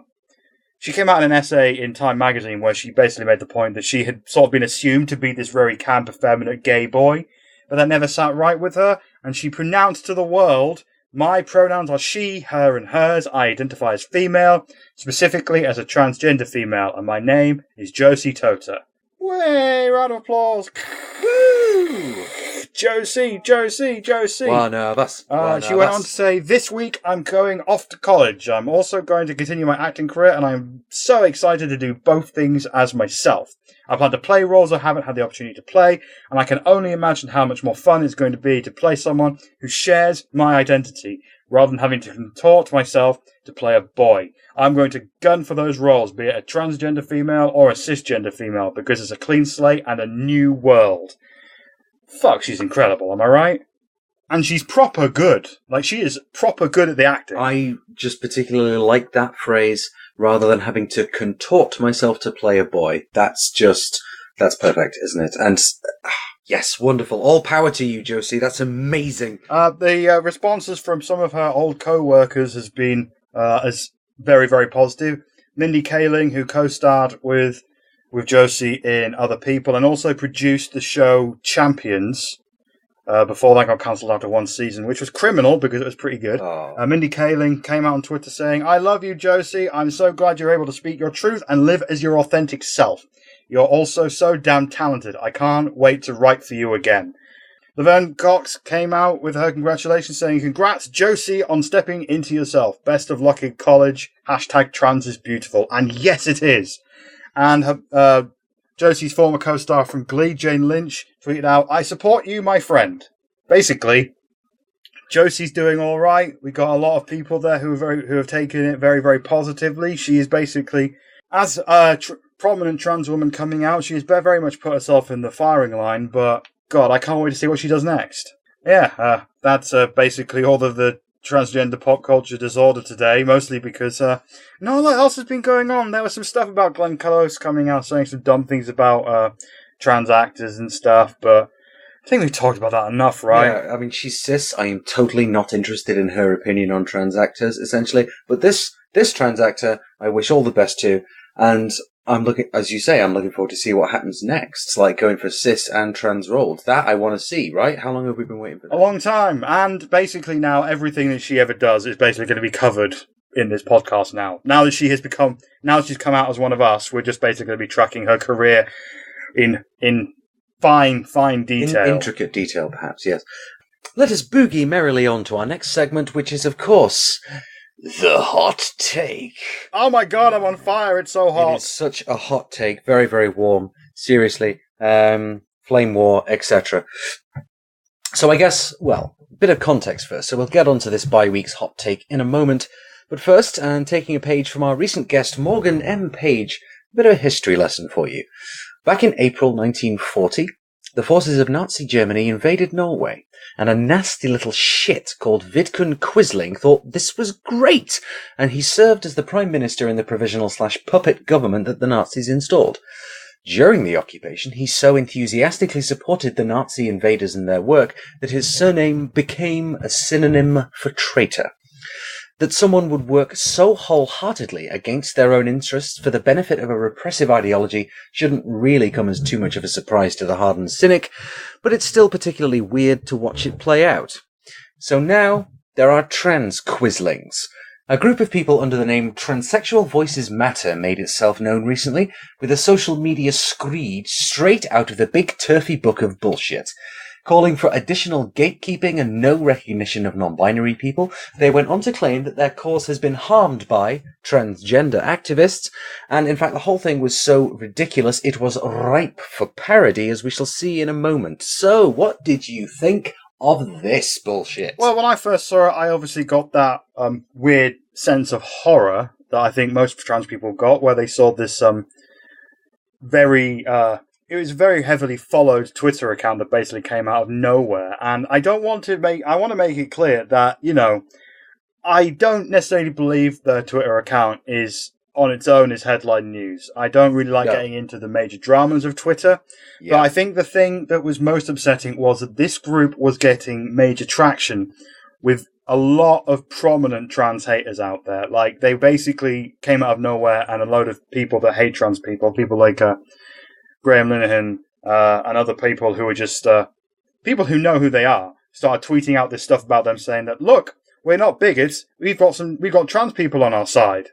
essay in Time magazine where she basically made the point that she had sort of been assumed to be this very camp, effeminate gay boy, but that never sat right with her, and she pronounced to the world, my pronouns are she, her, and hers. I identify as female, specifically as a transgender female, and my name is Josie Tota. Way, round of applause. Woo! Josie. One of us. She went on to say, this week I'm going off to college. I'm also going to continue my acting career, and I'm so excited to do both things as myself. I plan to play roles I haven't had the opportunity to play, and I can only imagine how much more fun it's going to be to play someone who shares my identity, rather than having to contort myself to play a boy. I'm going to gun for those roles, be it a transgender female or a cisgender female, because it's a clean slate and a new world. Fuck, she's incredible, am I right? And she's proper good. Like, she is proper good at the acting. I just particularly like that phrase, rather than having to contort myself to play a boy. That's perfect, isn't it? And yes, wonderful. All power to you, Josie. That's amazing. The responses from some of her old co-workers has been as very, very positive. Mindy Kaling, who co-starred with Josie in Other People and also produced the show Champions. Before that got cancelled after one season, which was criminal because it was pretty good. Mindy Kaling came out on Twitter saying, I love you, Josie. I'm so glad you're able to speak your truth and live as your authentic self. You're also so damn talented. I can't wait to write for you again. Laverne Cox came out with her congratulations saying, congrats, Josie, on stepping into yourself. Best of luck in college. #trans is beautiful. And yes, it is. And Josie's former co-star from Glee, Jane Lynch, tweeted out, "I support you, my friend." Basically, Josie's doing all right. We got a lot of people there who have taken it very, very positively. She is basically, as a prominent trans woman coming out, she has very much put herself in the firing line. But God, I can't wait to see what she does next. Yeah, that's basically all of the transgender pop culture disorder today. Mostly because not a lot else has been going on. There was some stuff about Glenn Close coming out saying some dumb things about trans actors and stuff, but I think we've talked about that enough, right? Yeah, I mean, she's cis. I am totally not interested in her opinion on trans actors, essentially. But this trans actor, I wish all the best to. And I'm looking, as you say, I'm looking forward to see what happens next. It's like going for cis and trans roles. That I want to see, right? How long have we been waiting for that? A long time. And basically now everything that she ever does is basically going to be covered in this podcast now. Now that she's come out as one of us, we're just basically going to be tracking her career in fine detail. Intricate detail, perhaps, yes. Let us boogie merrily on to our next segment, which is, of course, the hot take. Oh my God, I'm on fire. It's so hot. It is such a hot take. Very, very warm. Seriously. Flame war, etc. So I guess, well, a bit of context first. So we'll get onto this bi-week's hot take in a moment. But first, and taking a page from our recent guest, Morgan M. Page, a bit of a history lesson for you. Back in April 1940, the forces of Nazi Germany invaded Norway, and a nasty little shit called Vidkun Quisling thought this was great, and he served as the prime minister in the provisional/puppet government that the Nazis installed. During the occupation, he so enthusiastically supported the Nazi invaders and their work that his surname became a synonym for traitor. That someone would work so wholeheartedly against their own interests for the benefit of a repressive ideology shouldn't really come as too much of a surprise to the hardened cynic, but it's still particularly weird to watch it play out. So now, there are trans Quislings. A group of people under the name Transsexual Voices Matter made itself known recently with a social media screed straight out of the big turfy book of bullshit. Calling for additional gatekeeping and no recognition of non-binary people, they went on to claim that their cause has been harmed by transgender activists, and in fact the whole thing was so ridiculous it was ripe for parody, as we shall see in a moment. So, what did you think of this bullshit? Well, when I first saw it, I obviously got that weird sense of horror that I think most trans people got, where they saw this it was a very heavily followed Twitter account that basically came out of nowhere. And I want to make it clear that, I don't necessarily believe the Twitter account is on its own is headline news. I don't really like getting into the major dramas of Twitter. Yeah. But I think the thing that was most upsetting was that this group was getting major traction with a lot of prominent trans haters out there. Like, they basically came out of nowhere, and a load of people that hate trans people like Graham Linehan, and other people who are just people who know who they are, started tweeting out this stuff about them, saying that, look, we're not bigots. We've got trans people on our side.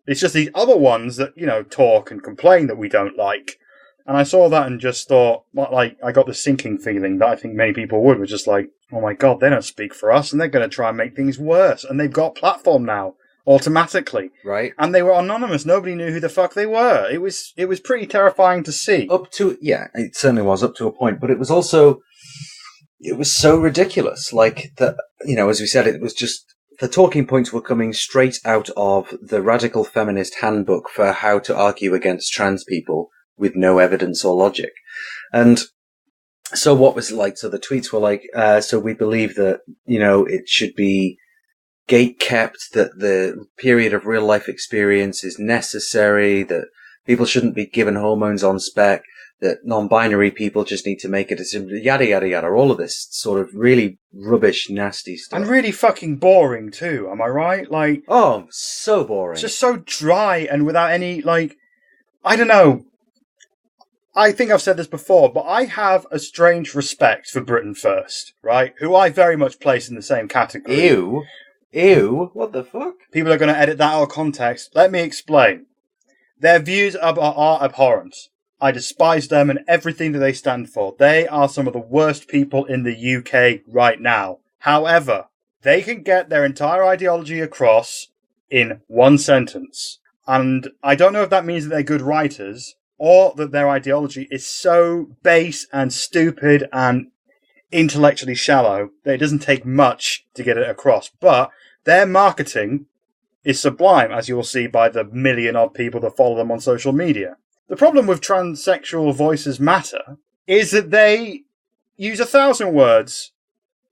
It's just these other ones that talk and complain that we don't like. And I saw that and just thought, I got the sinking feeling that I think many people would, was just like, oh my God, they don't speak for us, and they're going to try and make things worse. And they've got a platform now. Automatically. Right. And they were anonymous. Nobody knew who the fuck they were. It was pretty terrifying to see. It certainly was up to a point, but it was so ridiculous. Like, that, as we said, it was just, the talking points were coming straight out of the radical feminist handbook for how to argue against trans people with no evidence or logic. And so what was like, so the tweets were like, so we believe that, it should be gate kept, that the period of real life experience is necessary, that people shouldn't be given hormones on spec, that non-binary people just need to make a decision, yada yada yada, all of this sort of really rubbish, nasty stuff. And really fucking boring too, am I right? Like, oh, so boring. It's just so dry and without any, I don't know. I think I've said this before, but I have a strange respect for Britain First, right? Who I very much place in the same category. Ew, what the fuck? People are going to edit that out of context. Let me explain. Their views are abhorrent. I despise them and everything that they stand for. They are some of the worst people in the UK right now. However, they can get their entire ideology across in one sentence. And I don't know if that means that they're good writers, or that their ideology is so base and stupid and intellectually shallow that it doesn't take much to get it across. But their marketing is sublime, as you'll see by the million-odd people that follow them on social media. The problem with transsexual voices matter is that they use 1,000 words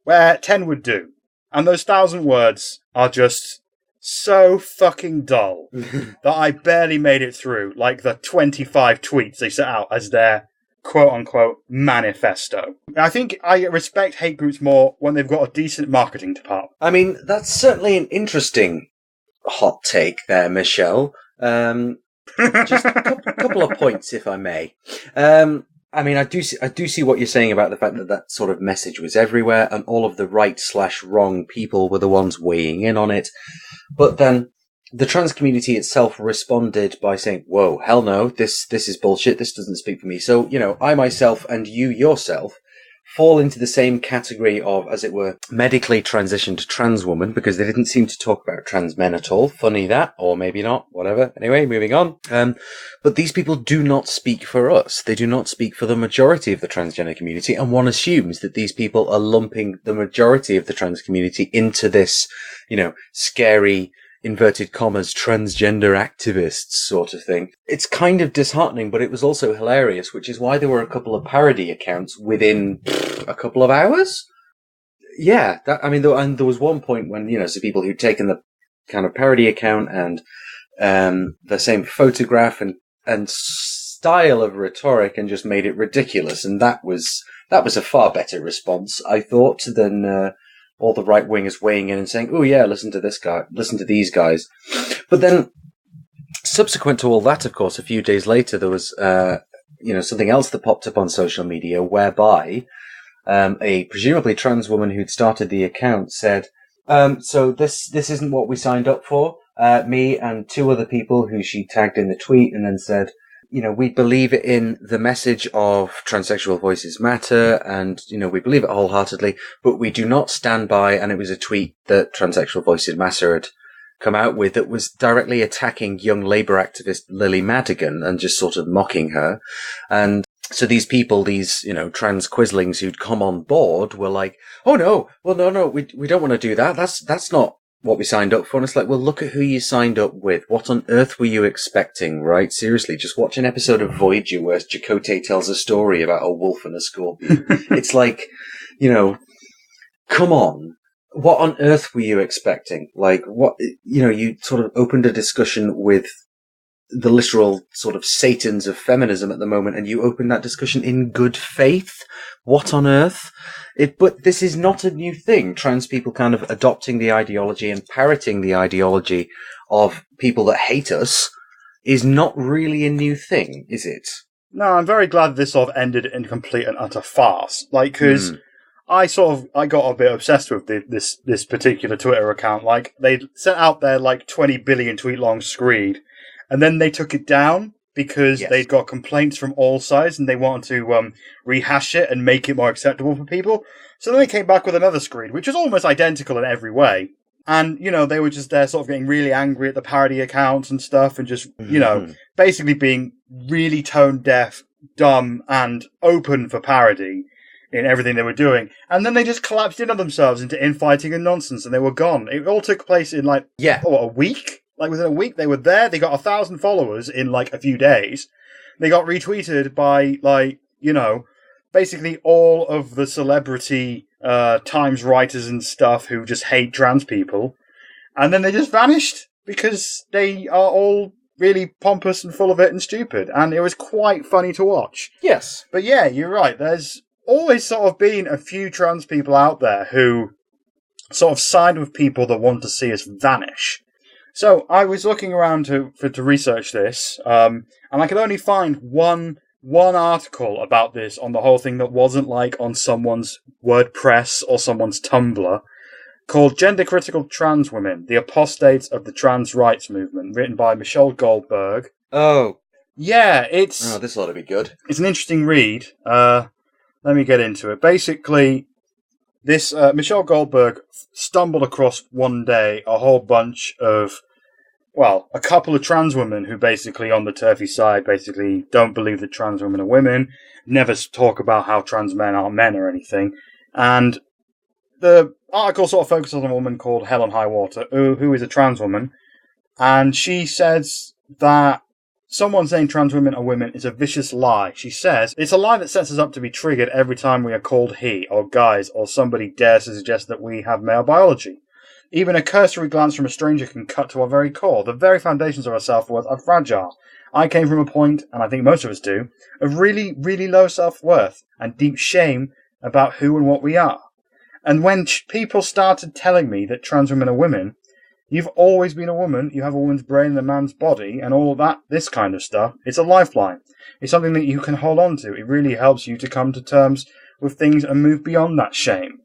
where 10 would do. And those 1,000 words are just so fucking dull that I barely made it through, like the 25 tweets they set out as their quote-unquote manifesto. I think I respect hate groups more when they've got a decent marketing department. I mean, that's certainly an interesting hot take there, Michelle. Just a couple of points, if I may. I mean, I do see what you're saying about the fact that that sort of message was everywhere, and all of the right/wrong people were the ones weighing in on it. But then the trans community itself responded by saying, "Whoa, hell no! This is bullshit. This doesn't speak for me." So, you know, I myself and you yourself fall into the same category of, as it were, medically transitioned trans woman, because they didn't seem to talk about trans men at all. Funny that, or maybe not, whatever. Anyway, moving on. But these people do not speak for us. They do not speak for the majority of the transgender community, and one assumes that these people are lumping the majority of the trans community into this, you know, scary, inverted commas, transgender activists sort of thing. It's kind of disheartening, but it was also hilarious, which is why there were a couple of parody accounts within a couple of hours. Yeah, and there was one point when, you know, so people who'd taken the kind of parody account and the same photograph and style of rhetoric and just made it ridiculous, and that was a far better response, I thought, than all the right-wingers weighing in and saying, "Oh yeah, listen to this guy, listen to these guys." But then, subsequent to all that, of course, a few days later, there was, something else that popped up on social media whereby a presumably trans woman who'd started the account said, "So this isn't what we signed up for." Me and two other people who she tagged in the tweet, and then said, "You know, we believe in the message of transsexual voices matter, and, you know, we believe it wholeheartedly, but we do not stand by," and it was a tweet that Transsexual Voices Matter had come out with that was directly attacking young Labour activist Lily Madigan and just sort of mocking her. And so these people, these, you know, trans quislings who'd come on board were like, "Oh no, well, no, we don't want to do that. That's not what we signed up for." And it's like, well, look at who you signed up with. What on earth were you expecting, right? Seriously, just watch an episode of Voyager where Chakotay tells a story about a wolf and a scorpion. It's like, you know, come on. What on earth were you expecting? Like, what, you know, you sort of opened a discussion with the literal sort of satans of feminism at the moment, and you opened that discussion in good faith? What on earth? But this is not a new thing. Trans people kind of adopting the ideology and parroting the ideology of people that hate us is not really a new thing, is it? No, I'm very glad this sort of ended in complete and utter farce. Like, because I got a bit obsessed with this particular Twitter account. Like, they sent out their, 20 billion tweet long screed, and then they took it down because they'd got complaints from all sides and they wanted to rehash it and make it more acceptable for people. So then they came back with another screed, which was almost identical in every way. And, you know, they were just there sort of getting really angry at the parody accounts and stuff and just, you know, basically being really tone deaf, dumb, and open for parody in everything they were doing. And then they just collapsed in on themselves into infighting and nonsense, and they were gone. It all took place in, a week? Like, within a week, they were there. They got 1,000 followers in, a few days. They got retweeted by, basically all of the celebrity Times writers and stuff who just hate trans people. And then they just vanished because they are all really pompous and full of it and stupid. And it was quite funny to watch. Yes. But yeah, you're right. There's always sort of been a few trans people out there who sort of side with people that want to see us vanish. So I was looking around to research this, and I could only find one article about this on the whole thing that wasn't on someone's WordPress or someone's Tumblr, called Gender Critical Trans Women, The Apostates of the Trans Rights Movement, written by Michelle Goldberg. Oh. Yeah, this ought to be good. It's an interesting read. Let me get into it. Basically, this Michelle Goldberg stumbled across one day a whole bunch of well, a couple of trans women who basically on the TERFy side basically don't believe that trans women are women, never talk about how trans men aren't men or anything. And the article sort of focuses on a woman called Helen Highwater, who is a trans woman. And she says that someone saying trans women are women is a vicious lie. She says, it's a lie that sets us up to be triggered every time we are called he, or guys, or somebody dares to suggest that we have male biology. Even a cursory glance from a stranger can cut to our very core. The very foundations of our self-worth are fragile. I came from a point, and I think most of us do, of really, really low self-worth and deep shame about who and what we are. And when people started telling me that trans women are women, you've always been a woman, you have a woman's brain and a man's body, and all of that, this kind of stuff, it's a lifeline. It's something that you can hold on to. It really helps you to come to terms with things and move beyond that shame.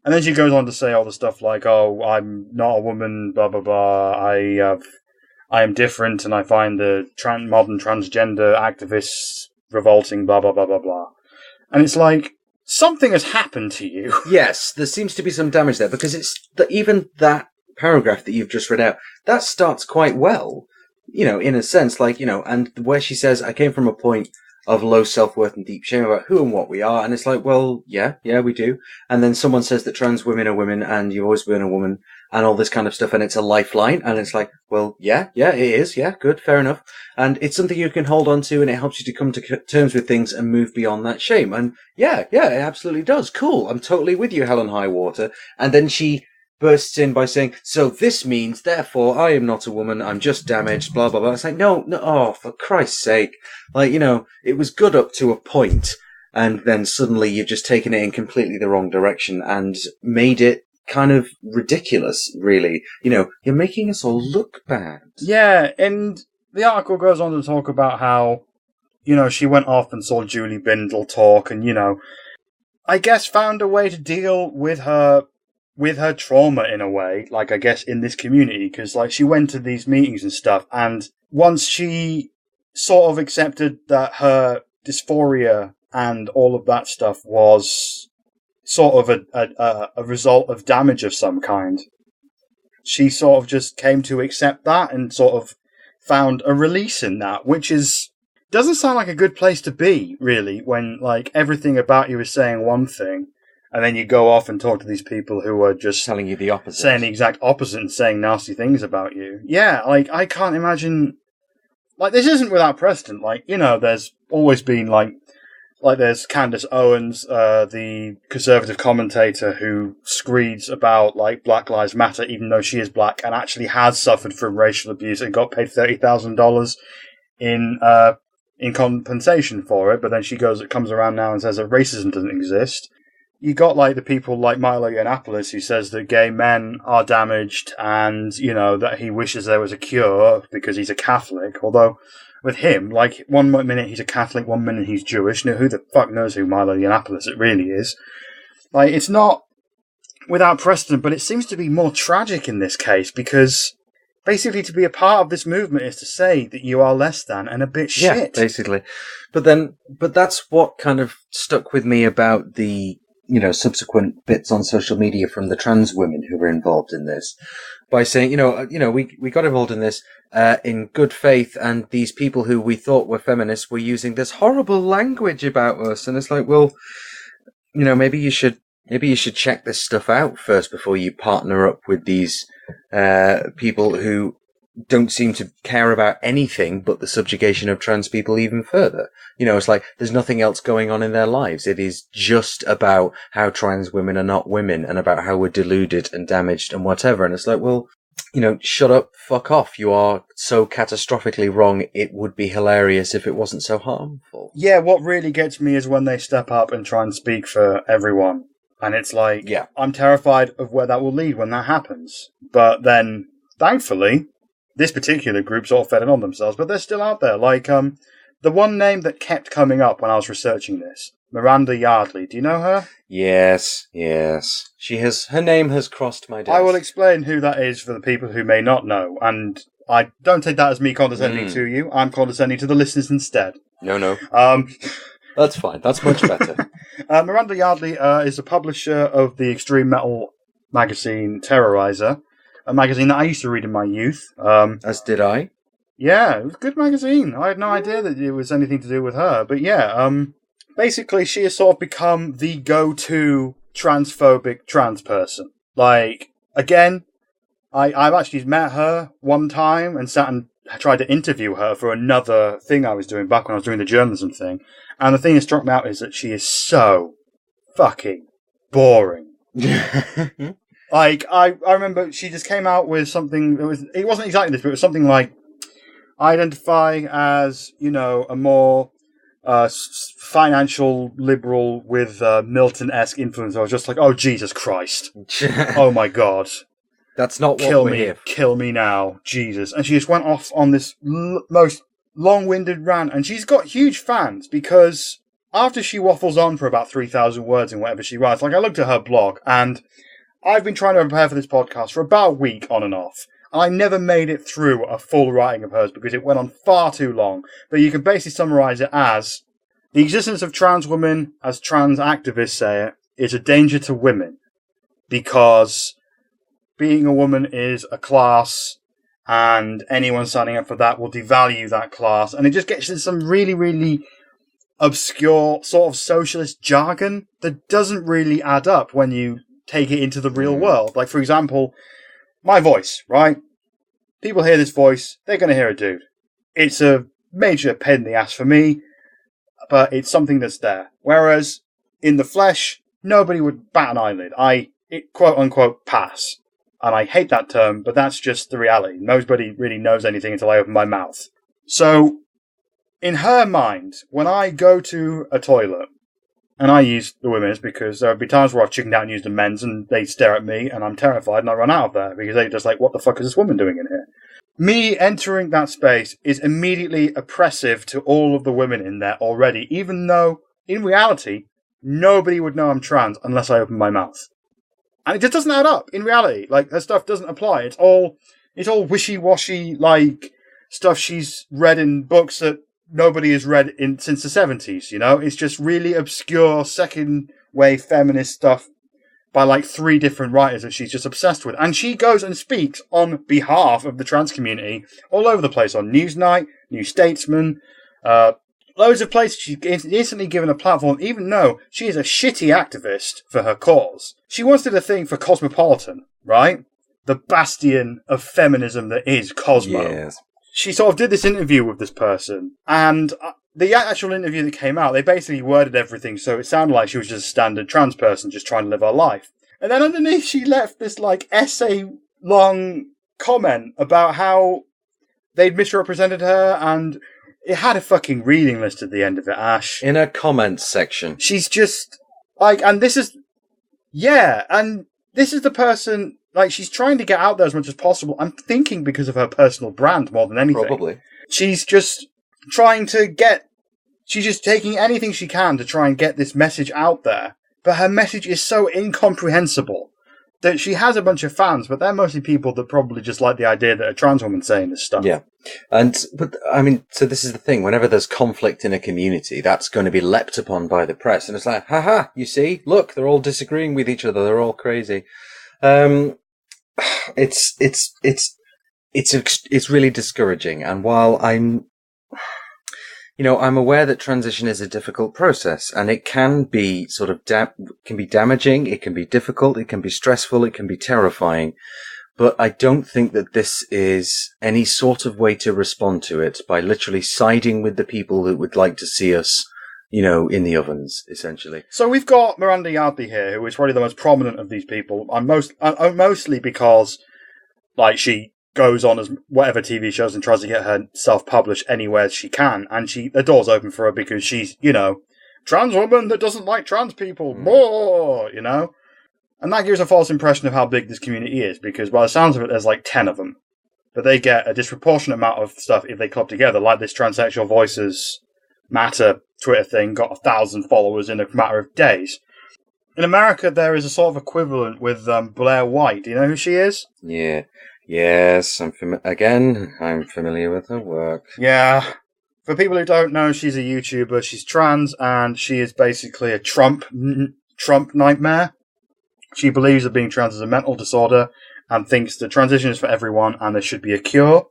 And then she goes on to say all the stuff like, oh, I'm not a woman, blah, blah, blah, I am different, and I find the modern transgender activists revolting, blah, blah, blah, blah, blah. And it's like, something has happened to you. Yes, there seems to be some damage there, because it's even that paragraph that you've just read out, that starts quite well, in a sense, and where she says, I came from a point of low self-worth and deep shame about who and what we are, and it's like, well, yeah, we do. And then someone says that trans women are women, and you've always been a woman, and all this kind of stuff, and it's a lifeline, and it's like, well, yeah, it is, yeah, good, fair enough. And it's something you can hold on to, and it helps you to come to terms with things and move beyond that shame. And yeah, it absolutely does. Cool, I'm totally with you, Helen Highwater. And then she bursts in by saying, so this means, therefore, I am not a woman, I'm just damaged, blah, blah, blah. It's like, no, oh, for Christ's sake. It was good up to a point, and then suddenly you've just taken it in completely the wrong direction and made it kind of ridiculous, really. You're making us all look bad. Yeah, and the article goes on to talk about how, she went off and saw Julie Bindel talk and, I guess found a way to deal with her trauma in a way, I guess, in this community, because, she went to these meetings and stuff, and once she sort of accepted that her dysphoria and all of that stuff was sort of a result of damage of some kind, she sort of just came to accept that and sort of found a release in that, which doesn't sound like a good place to be, really, when, everything about you is saying one thing, and then you go off and talk to these people who are just telling you the opposite. Saying the exact opposite and saying nasty things about you. Yeah, I can't imagine... this isn't without precedent. There's always been, there's Candace Owens, the conservative commentator who screeds about, Black Lives Matter, even though she is black, and actually has suffered from racial abuse and got paid $30,000 in compensation for it, but then comes around now and says that racism doesn't exist. You got, the people like Milo Yiannopoulos who says that gay men are damaged and, that he wishes there was a cure because he's a Catholic. Although, with him, 1 minute he's a Catholic, 1 minute he's Jewish. Who the fuck knows who Milo Yiannopoulos it really is? It's not without precedent, but it seems to be more tragic in this case because basically to be a part of this movement is to say that you are less than and a bit shit. Yeah, basically. But that's what kind of stuck with me about the subsequent bits on social media from the trans women who were involved in this, by saying, we got involved in this in good faith, and these people who we thought were feminists were using this horrible language about us, and it's like, well, maybe you should check this stuff out first before you partner up with these people who don't seem to care about anything but the subjugation of trans people even further. It's like there's nothing else going on in their lives. It is just about how trans women are not women and about how we're deluded and damaged and whatever. And it's like, well, shut up, fuck off. You are so catastrophically wrong. It would be hilarious if it wasn't so harmful. Yeah, what really gets me is when they step up and try and speak for everyone. And it's like, yeah, I'm terrified of where that will lead when that happens. But then, thankfully, this particular group sort of fed in on themselves, but they're still out there. The one name that kept coming up when I was researching this, Miranda Yardley. Do you know her? Yes. Her name has crossed my desk. I will explain who that is for the people who may not know, and I don't take that as me condescending to you. I'm condescending to the listeners instead. No. That's fine. That's much better. Miranda Yardley is a publisher of the extreme metal magazine Terrorizer. a magazine that I used to read in my youth. As did I. Yeah, it was a good magazine. I had no idea that it was anything to do with her. But yeah, basically she has sort of become the go-to transphobic trans person. Like, again, I've actually met her one time and sat and tried to interview her for another thing I was doing back when I was doing the journalism thing. And the thing that struck me out is that she is so fucking boring. Like, I remember she just came out with something it wasn't exactly this, but it was something like, identify as, you know, a more financial liberal with Milton-esque influence. I was just like, oh, Jesus Christ. Oh, my God. That's not what we're here for. Kill me now, Jesus. And she just went off on this most long-winded rant, and she's got huge fans, because after she waffles on for about 3,000 words in whatever she writes, like, I looked at her blog, and I've been trying to prepare for this podcast for about a week on and off. I never made it through a full writing of hers because it went on far too long. But you can basically summarize it as, the existence of trans women, as trans activists say it, is a danger to women. Because being a woman is a class, and anyone signing up for that will devalue that class. And it just gets into some really, really obscure sort of socialist jargon that doesn't really add up when you take it into the real world. Like, for example, my voice, right? People hear this voice, they're going to hear a dude. It's a major pain in the ass for me, but it's something that's there. Whereas, in the flesh, nobody would bat an eyelid. It quote-unquote pass. And I hate that term, but that's just the reality. Nobody really knows anything until I open my mouth. So, in her mind, when I go to a toilet, and I use the women's because there would be times where I've chickened out and used the men's and they stare at me and I'm terrified and I run out of there because they're just like, what the fuck is this woman doing in here? Me entering that space is immediately oppressive to all of the women in there already, even though, in reality, nobody would know I'm trans unless I open my mouth. And it just doesn't add up in reality. Like, her stuff doesn't apply. It's all wishy-washy, like, stuff she's read in books that nobody has read since the 70s, you know? It's just really obscure second-wave feminist stuff by like 3 different writers that she's just obsessed with. And she goes and speaks on behalf of the trans community all over the place, on Newsnight, New Statesman, loads of places. She's instantly given a platform, even though she is a shitty activist for her cause. She once did a thing for Cosmopolitan, right? The bastion of feminism that is Cosmo. Yes. She sort of did this interview with this person, and the actual interview that came out, they basically worded everything so it sounded like she was just a standard trans person just trying to live her life. And then underneath she left this like essay-long comment about how they'd misrepresented her, and it had a fucking reading list at the end of it, Ash. In a comments section. She's just, like, and this is the person, like, she's trying to get out there as much as possible. I'm thinking because of her personal brand more than anything. Probably. She's just taking anything she can to try and get this message out there. But her message is so incomprehensible that she has a bunch of fans, but they're mostly people that probably just like the idea that a trans woman's saying this stuff. Yeah. But I mean, so this is the thing. Whenever there's conflict in a community, that's going to be leapt upon by the press. And it's like, haha, you see? Look, they're all disagreeing with each other. They're all crazy. It's really discouraging. And while I'm aware that transition is a difficult process, and it can be sort of can be damaging, it can be difficult, it can be stressful, it can be terrifying. But I don't think that this is any sort of way to respond to it by literally siding with the people that would like to see us, in the ovens, essentially. So we've got Miranda Yardley here, who is probably the most prominent of these people, mostly because, like, she goes on as whatever TV shows and tries to get herself published anywhere she can, and the door's open for her because she's, trans woman that doesn't like trans people, more, And that gives a false impression of how big this community is, because by the sounds of it, there's like 10 of them. But they get a disproportionate amount of stuff if they club together, like this Transsexual Voices Matter Twitter thing got 1,000 followers in a matter of days. In America, there is a sort of equivalent with Blair White. Do you know who she is? Yeah. Yes, I'm familiar with her work. Yeah. For people who don't know, she's a YouTuber, she's trans, and she is basically a Trump nightmare. She believes that being trans is a mental disorder, and thinks the transition is for everyone and there should be a cure.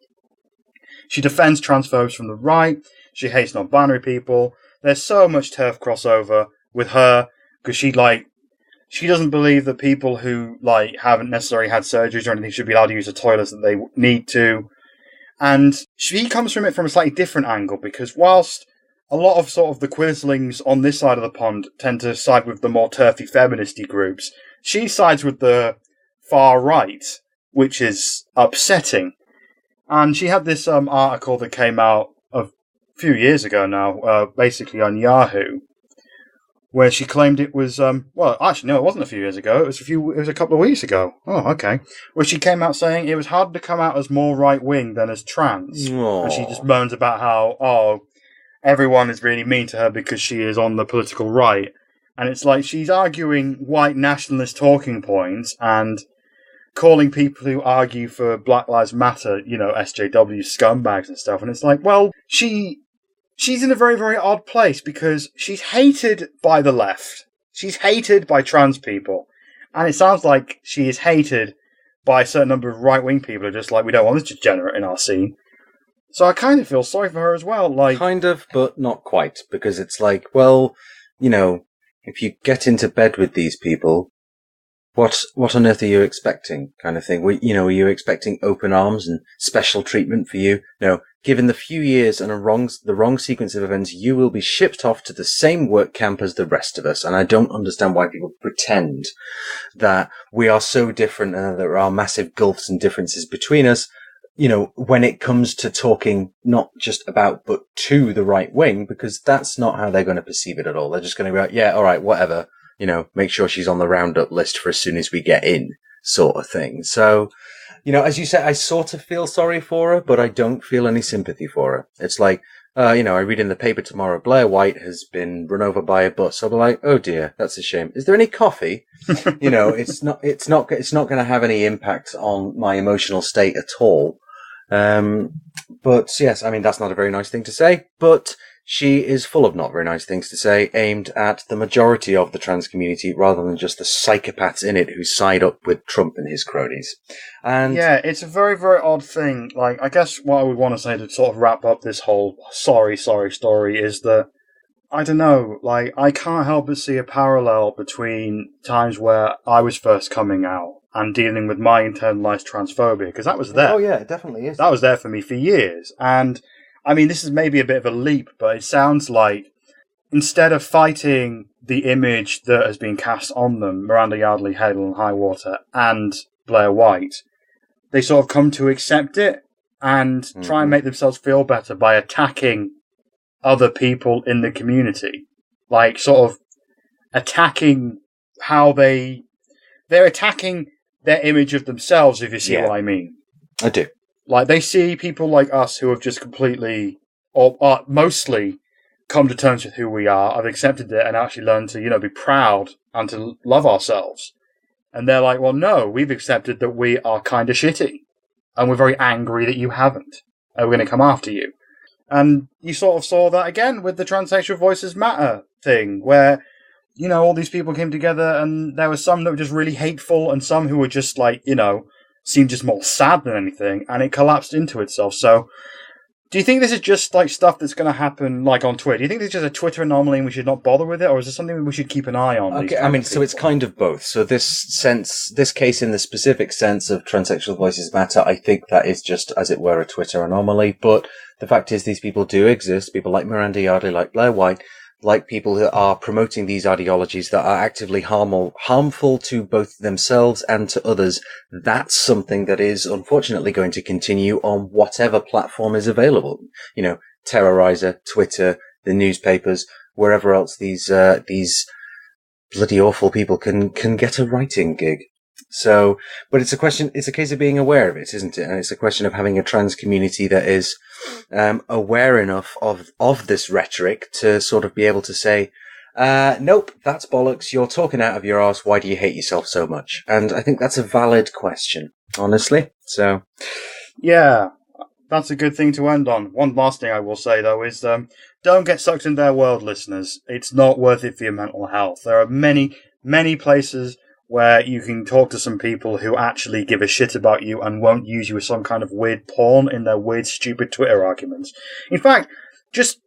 She defends transphobes from the right. She hates non-binary people. There's so much TERF crossover with her because she doesn't believe that people who haven't necessarily had surgeries or anything should be allowed to use the toilets that they need to. And she comes from it from a slightly different angle because whilst a lot of sort of the quislings on this side of the pond tend to side with the more TERFy feministy groups, she sides with the far right, which is upsetting. And she had this article that came out a few years ago now, basically on Yahoo, where she claimed it was, well, actually, no, it wasn't a few years ago. It was a couple of weeks ago. Oh, okay. Where she came out saying it was hard to come out as more right-wing than as trans. Aww. And she just moans about how, everyone is really mean to her because she is on the political right. And it's like she's arguing white nationalist talking points and calling people who argue for Black Lives Matter, SJW scumbags and stuff. And it's like, well, she's in a very, very odd place because she's hated by the left. She's hated by trans people. And it sounds like she is hated by a certain number of right-wing people who are just like, we don't want this degenerate in our scene. So I kind of feel sorry for her as well. Kind of, but not quite. Because it's like, well, if you get into bed with these people, what on earth are you expecting, kind of thing? Are you expecting open arms and special treatment for you? No, given the few years and the wrong sequence of events, you will be shipped off to the same work camp as the rest of us. And I don't understand why people pretend that we are so different and that there are massive gulfs and differences between us. When it comes to talking not just about, but to the right wing, because that's not how they're going to perceive it at all. They're just going to be like, yeah, all right, whatever. Make sure she's on the roundup list for as soon as we get in, sort of thing. So, as you said, I sort of feel sorry for her, but I don't feel any sympathy for her. It's like, I read in the paper tomorrow, Blair White has been run over by a bus. I'll be like, oh dear, that's a shame. Is there any coffee? It's not going to have any impact on my emotional state at all. But yes, I mean, that's not a very nice thing to say, but she is full of not very nice things to say, aimed at the majority of the trans community rather than just the psychopaths in it who side up with Trump and his cronies. And yeah, it's a very, very odd thing. I guess what I would want to say to sort of wrap up this whole sorry story is that, I don't know, I can't help but see a parallel between times where I was first coming out and dealing with my internalized transphobia, because that was there. Oh yeah, it definitely is. That was there for me for years. And, I mean, this is maybe a bit of a leap, but it sounds like instead of fighting the image that has been cast on them, Miranda Yardley, Hale and Highwater, and Blair White, they sort of come to accept it and try and make themselves feel better by attacking other people in the community. Sort of attacking how they're attacking their image of themselves, if you see what I mean. I do. They see people like us who have just completely, or mostly, come to terms with who we are, have accepted it, and actually learned to, be proud and to love ourselves. And they're like, well, no, we've accepted that we are kind of shitty. And we're very angry that you haven't. And we're going to come after you. And you sort of saw that again with the Transsexual Voices Matter thing, where, all these people came together and there were some that were just really hateful and some who were just seemed just more sad than anything, and it collapsed into itself. So, do you think this is just stuff that's going to happen on Twitter? Do you think this is just a Twitter anomaly and we should not bother with it, or is this something we should keep an eye on? Okay, I mean, so it's kind of both. So this case in the specific sense of Transsexual Voices Matter, I think that is just, as it were, a Twitter anomaly. But the fact is, these people do exist. People like Miranda Yardley, like Blair White, like people who are promoting these ideologies that are actively harmful to both themselves and to others. That's something that is unfortunately going to continue on whatever platform is available. Terrorizer, Twitter, the newspapers, wherever else these bloody awful people can get a writing gig. So, but it's a case of being aware of it, isn't it? And it's a question of having a trans community that is aware enough of this rhetoric to sort of be able to say, nope, that's bollocks, you're talking out of your arse, why do you hate yourself so much? And I think that's a valid question, honestly. So, yeah, that's a good thing to end on. One last thing I will say, though, is don't get sucked into their world, listeners. It's not worth it for your mental health. There are many, many places where you can talk to some people who actually give a shit about you and won't use you as some kind of weird pawn in their weird, stupid Twitter arguments. In fact, just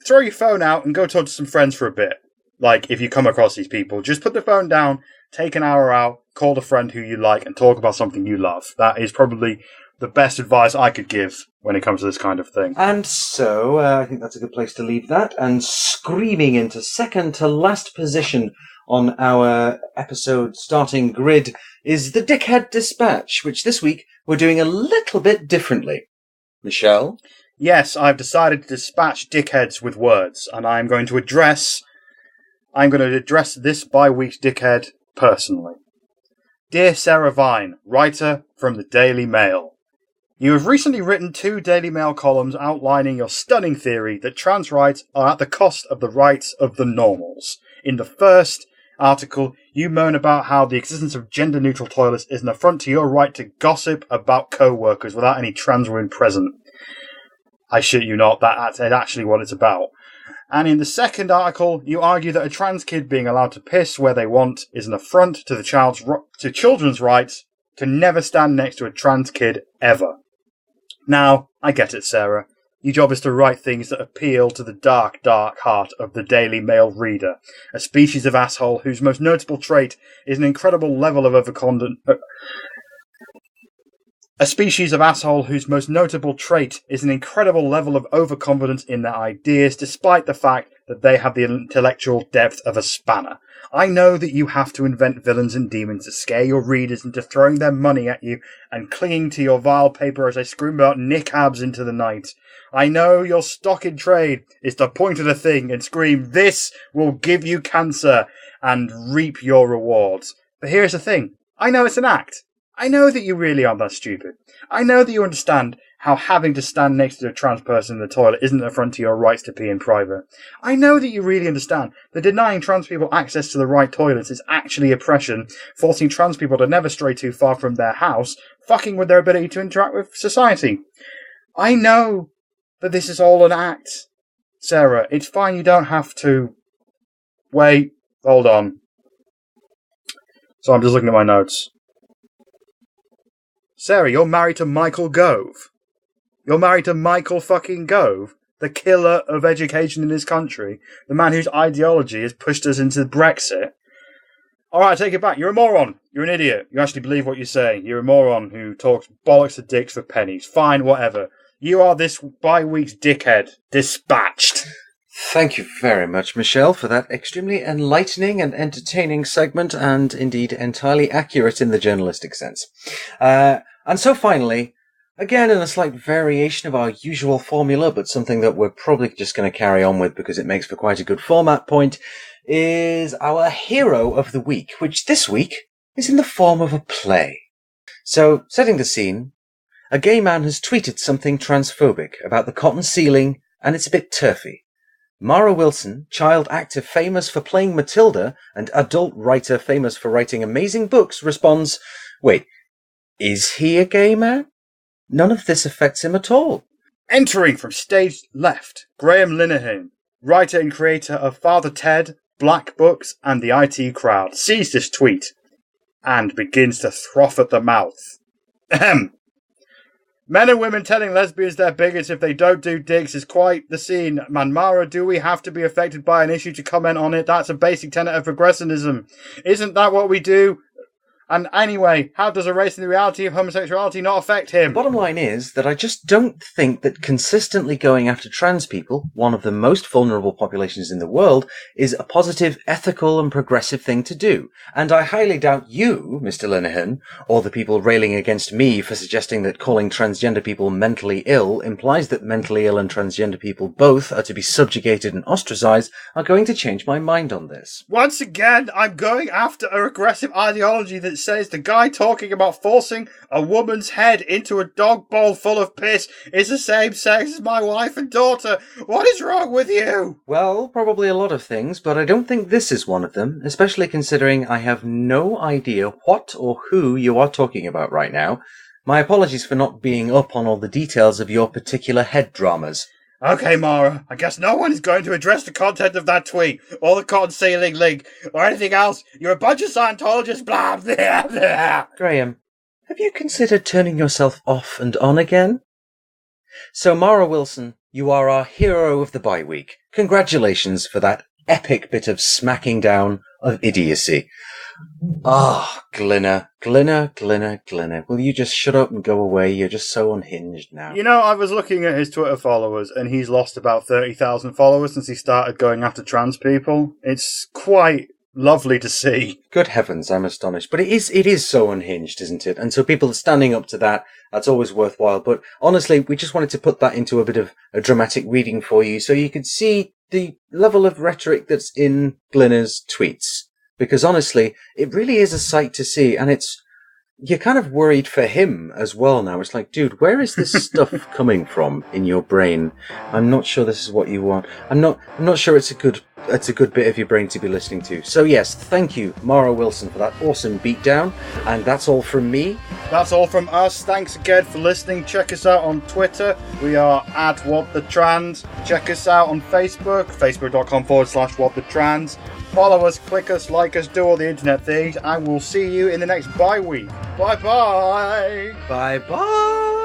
throw your phone out and go talk to some friends for a bit. Like, if you come across these people, just put the phone down, take an hour out, call a friend who you like, and talk about something you love. That is probably the best advice I could give when it comes to this kind of thing. And so, I think that's a good place to leave that. And screaming into second to last position on our episode starting grid is the Dickhead Dispatch, which this week we're doing a little bit differently. Michelle? Yes, I've decided to dispatch dickheads with words, and I'm going to address this bi-week's dickhead personally. Dear Sarah Vine, writer from the Daily Mail. You have recently written 2 Daily Mail columns outlining your stunning theory that trans rights are at the cost of the rights of the normals. In the first article, you moan about how the existence of gender-neutral toilets is an affront to your right to gossip about co-workers without any trans women present. I shit you not, that's actually what it's about. And in the second article, you argue that a trans kid being allowed to piss where they want is an affront to the children's rights to never stand next to a trans kid ever. Now, I get it, Sarah. Your job is to write things that appeal to the dark, dark heart of the Daily Mail reader. A species of asshole whose most notable trait is an incredible level of overconfidence. A species of asshole whose most notable trait is an incredible level of overconfidence in their ideas, despite the fact that they have the intellectual depth of a spanner. I know that you have to invent villains and demons to scare your readers into throwing their money at you and clinging to your vile paper as they scream about niqabs into the night. I know your stock in trade is to point at a thing and scream, "This will give you cancer," and reap your rewards. But here's the thing. I know it's an act. I know that you really aren't that stupid. I know that you understand how having to stand next to a trans person in the toilet isn't an affront to your rights to pee in private. I know that you really understand that denying trans people access to the right toilets is actually oppression, forcing trans people to never stray too far from their house, fucking with their ability to interact with society. I know that this is all an act. Sarah, it's fine, you don't have to. Wait, hold on. So I'm just looking at my notes. Sarah, you're married to Michael Gove. You're married to Michael fucking Gove, the killer of education in this country, the man whose ideology has pushed us into Brexit. Alright, I take it back. You're a moron. You're an idiot. You actually believe what you say. You're a moron who talks bollocks to dicks for pennies. Fine, whatever. You are this bi-week's dickhead. Dispatched. Thank you very much, Michelle, for that extremely enlightening and entertaining segment, and indeed entirely accurate in the journalistic sense. And so finally, again in a slight variation of our usual formula, but something that we're probably just going to carry on with because it makes for quite a good format point, is our hero of the week, which this week is in the form of a play. So, setting the scene, a gay man has tweeted something transphobic about the cotton ceiling, and it's a bit TERFy. Mara Wilson, child actor famous for playing Matilda and adult writer famous for writing amazing books, responds, "Wait, is he a gay man? None of this affects him at all." Entering from stage left, Graham Linehan, writer and creator of Father Ted, Black Books, and the IT Crowd, sees this tweet and begins to froth at the mouth. Ahem. Men and women telling lesbians they're bigots if they don't do dicks is quite the scene. Man, Mara, do we have to be affected by an issue to comment on it? That's a basic tenet of progressivism. Isn't that what we do? And anyway, how does erasing the reality of homosexuality not affect him? The bottom line is that I just don't think that consistently going after trans people, one of the most vulnerable populations in the world, is a positive, ethical and progressive thing to do. And I highly doubt you, Mr. Linehan, or the people railing against me for suggesting that calling transgender people mentally ill implies that mentally ill and transgender people both are to be subjugated and ostracized, are going to change my mind on this. Once again, I'm going after a regressive ideology that says the guy talking about forcing a woman's head into a dog bowl full of piss is the same sex as my wife and daughter. What is wrong with you? Well, probably a lot of things, but I don't think this is one of them, especially considering I have no idea what or who you are talking about right now. My apologies for not being up on all the details of your particular head dramas. Okay, Mara, I guess no one is going to address the content of that tweet, or the cotton ceiling link, or anything else. You're a bunch of Scientologists, blah, blah, blah. Graham, have you considered turning yourself off and on again? So, Mara Wilson, you are our hero of the bye week. Congratulations for that epic bit of smacking down of idiocy. Glinner. Will you just shut up and go away? You're just so unhinged now. You know, I was looking at his Twitter followers, and he's lost about 30,000 followers since he started going after trans people. It's quite lovely to see. Good heavens, I'm astonished. But it is so unhinged, isn't it? And so people standing up to that, that's always worthwhile. But honestly, we just wanted to put that into a bit of a dramatic reading for you so you could see the level of rhetoric that's in Glinner's tweets. Because honestly, it really is a sight to see, and you're kind of worried for him as well now. It's like, dude, where is this stuff coming from in your brain? I'm not sure this is what you want. I'm not sure it's a good bit of your brain to be listening to. So yes, thank you, Mara Wilson, for that awesome beatdown. And that's all from me. That's all from us. Thanks again for listening. Check us out on Twitter. We are at WhatTheTrans. Check us out on Facebook, facebook.com/WhatTheTrans. Follow us, click us, like us, do all the internet things, and we'll see you in the next bye week. Bye-bye! Bye-bye!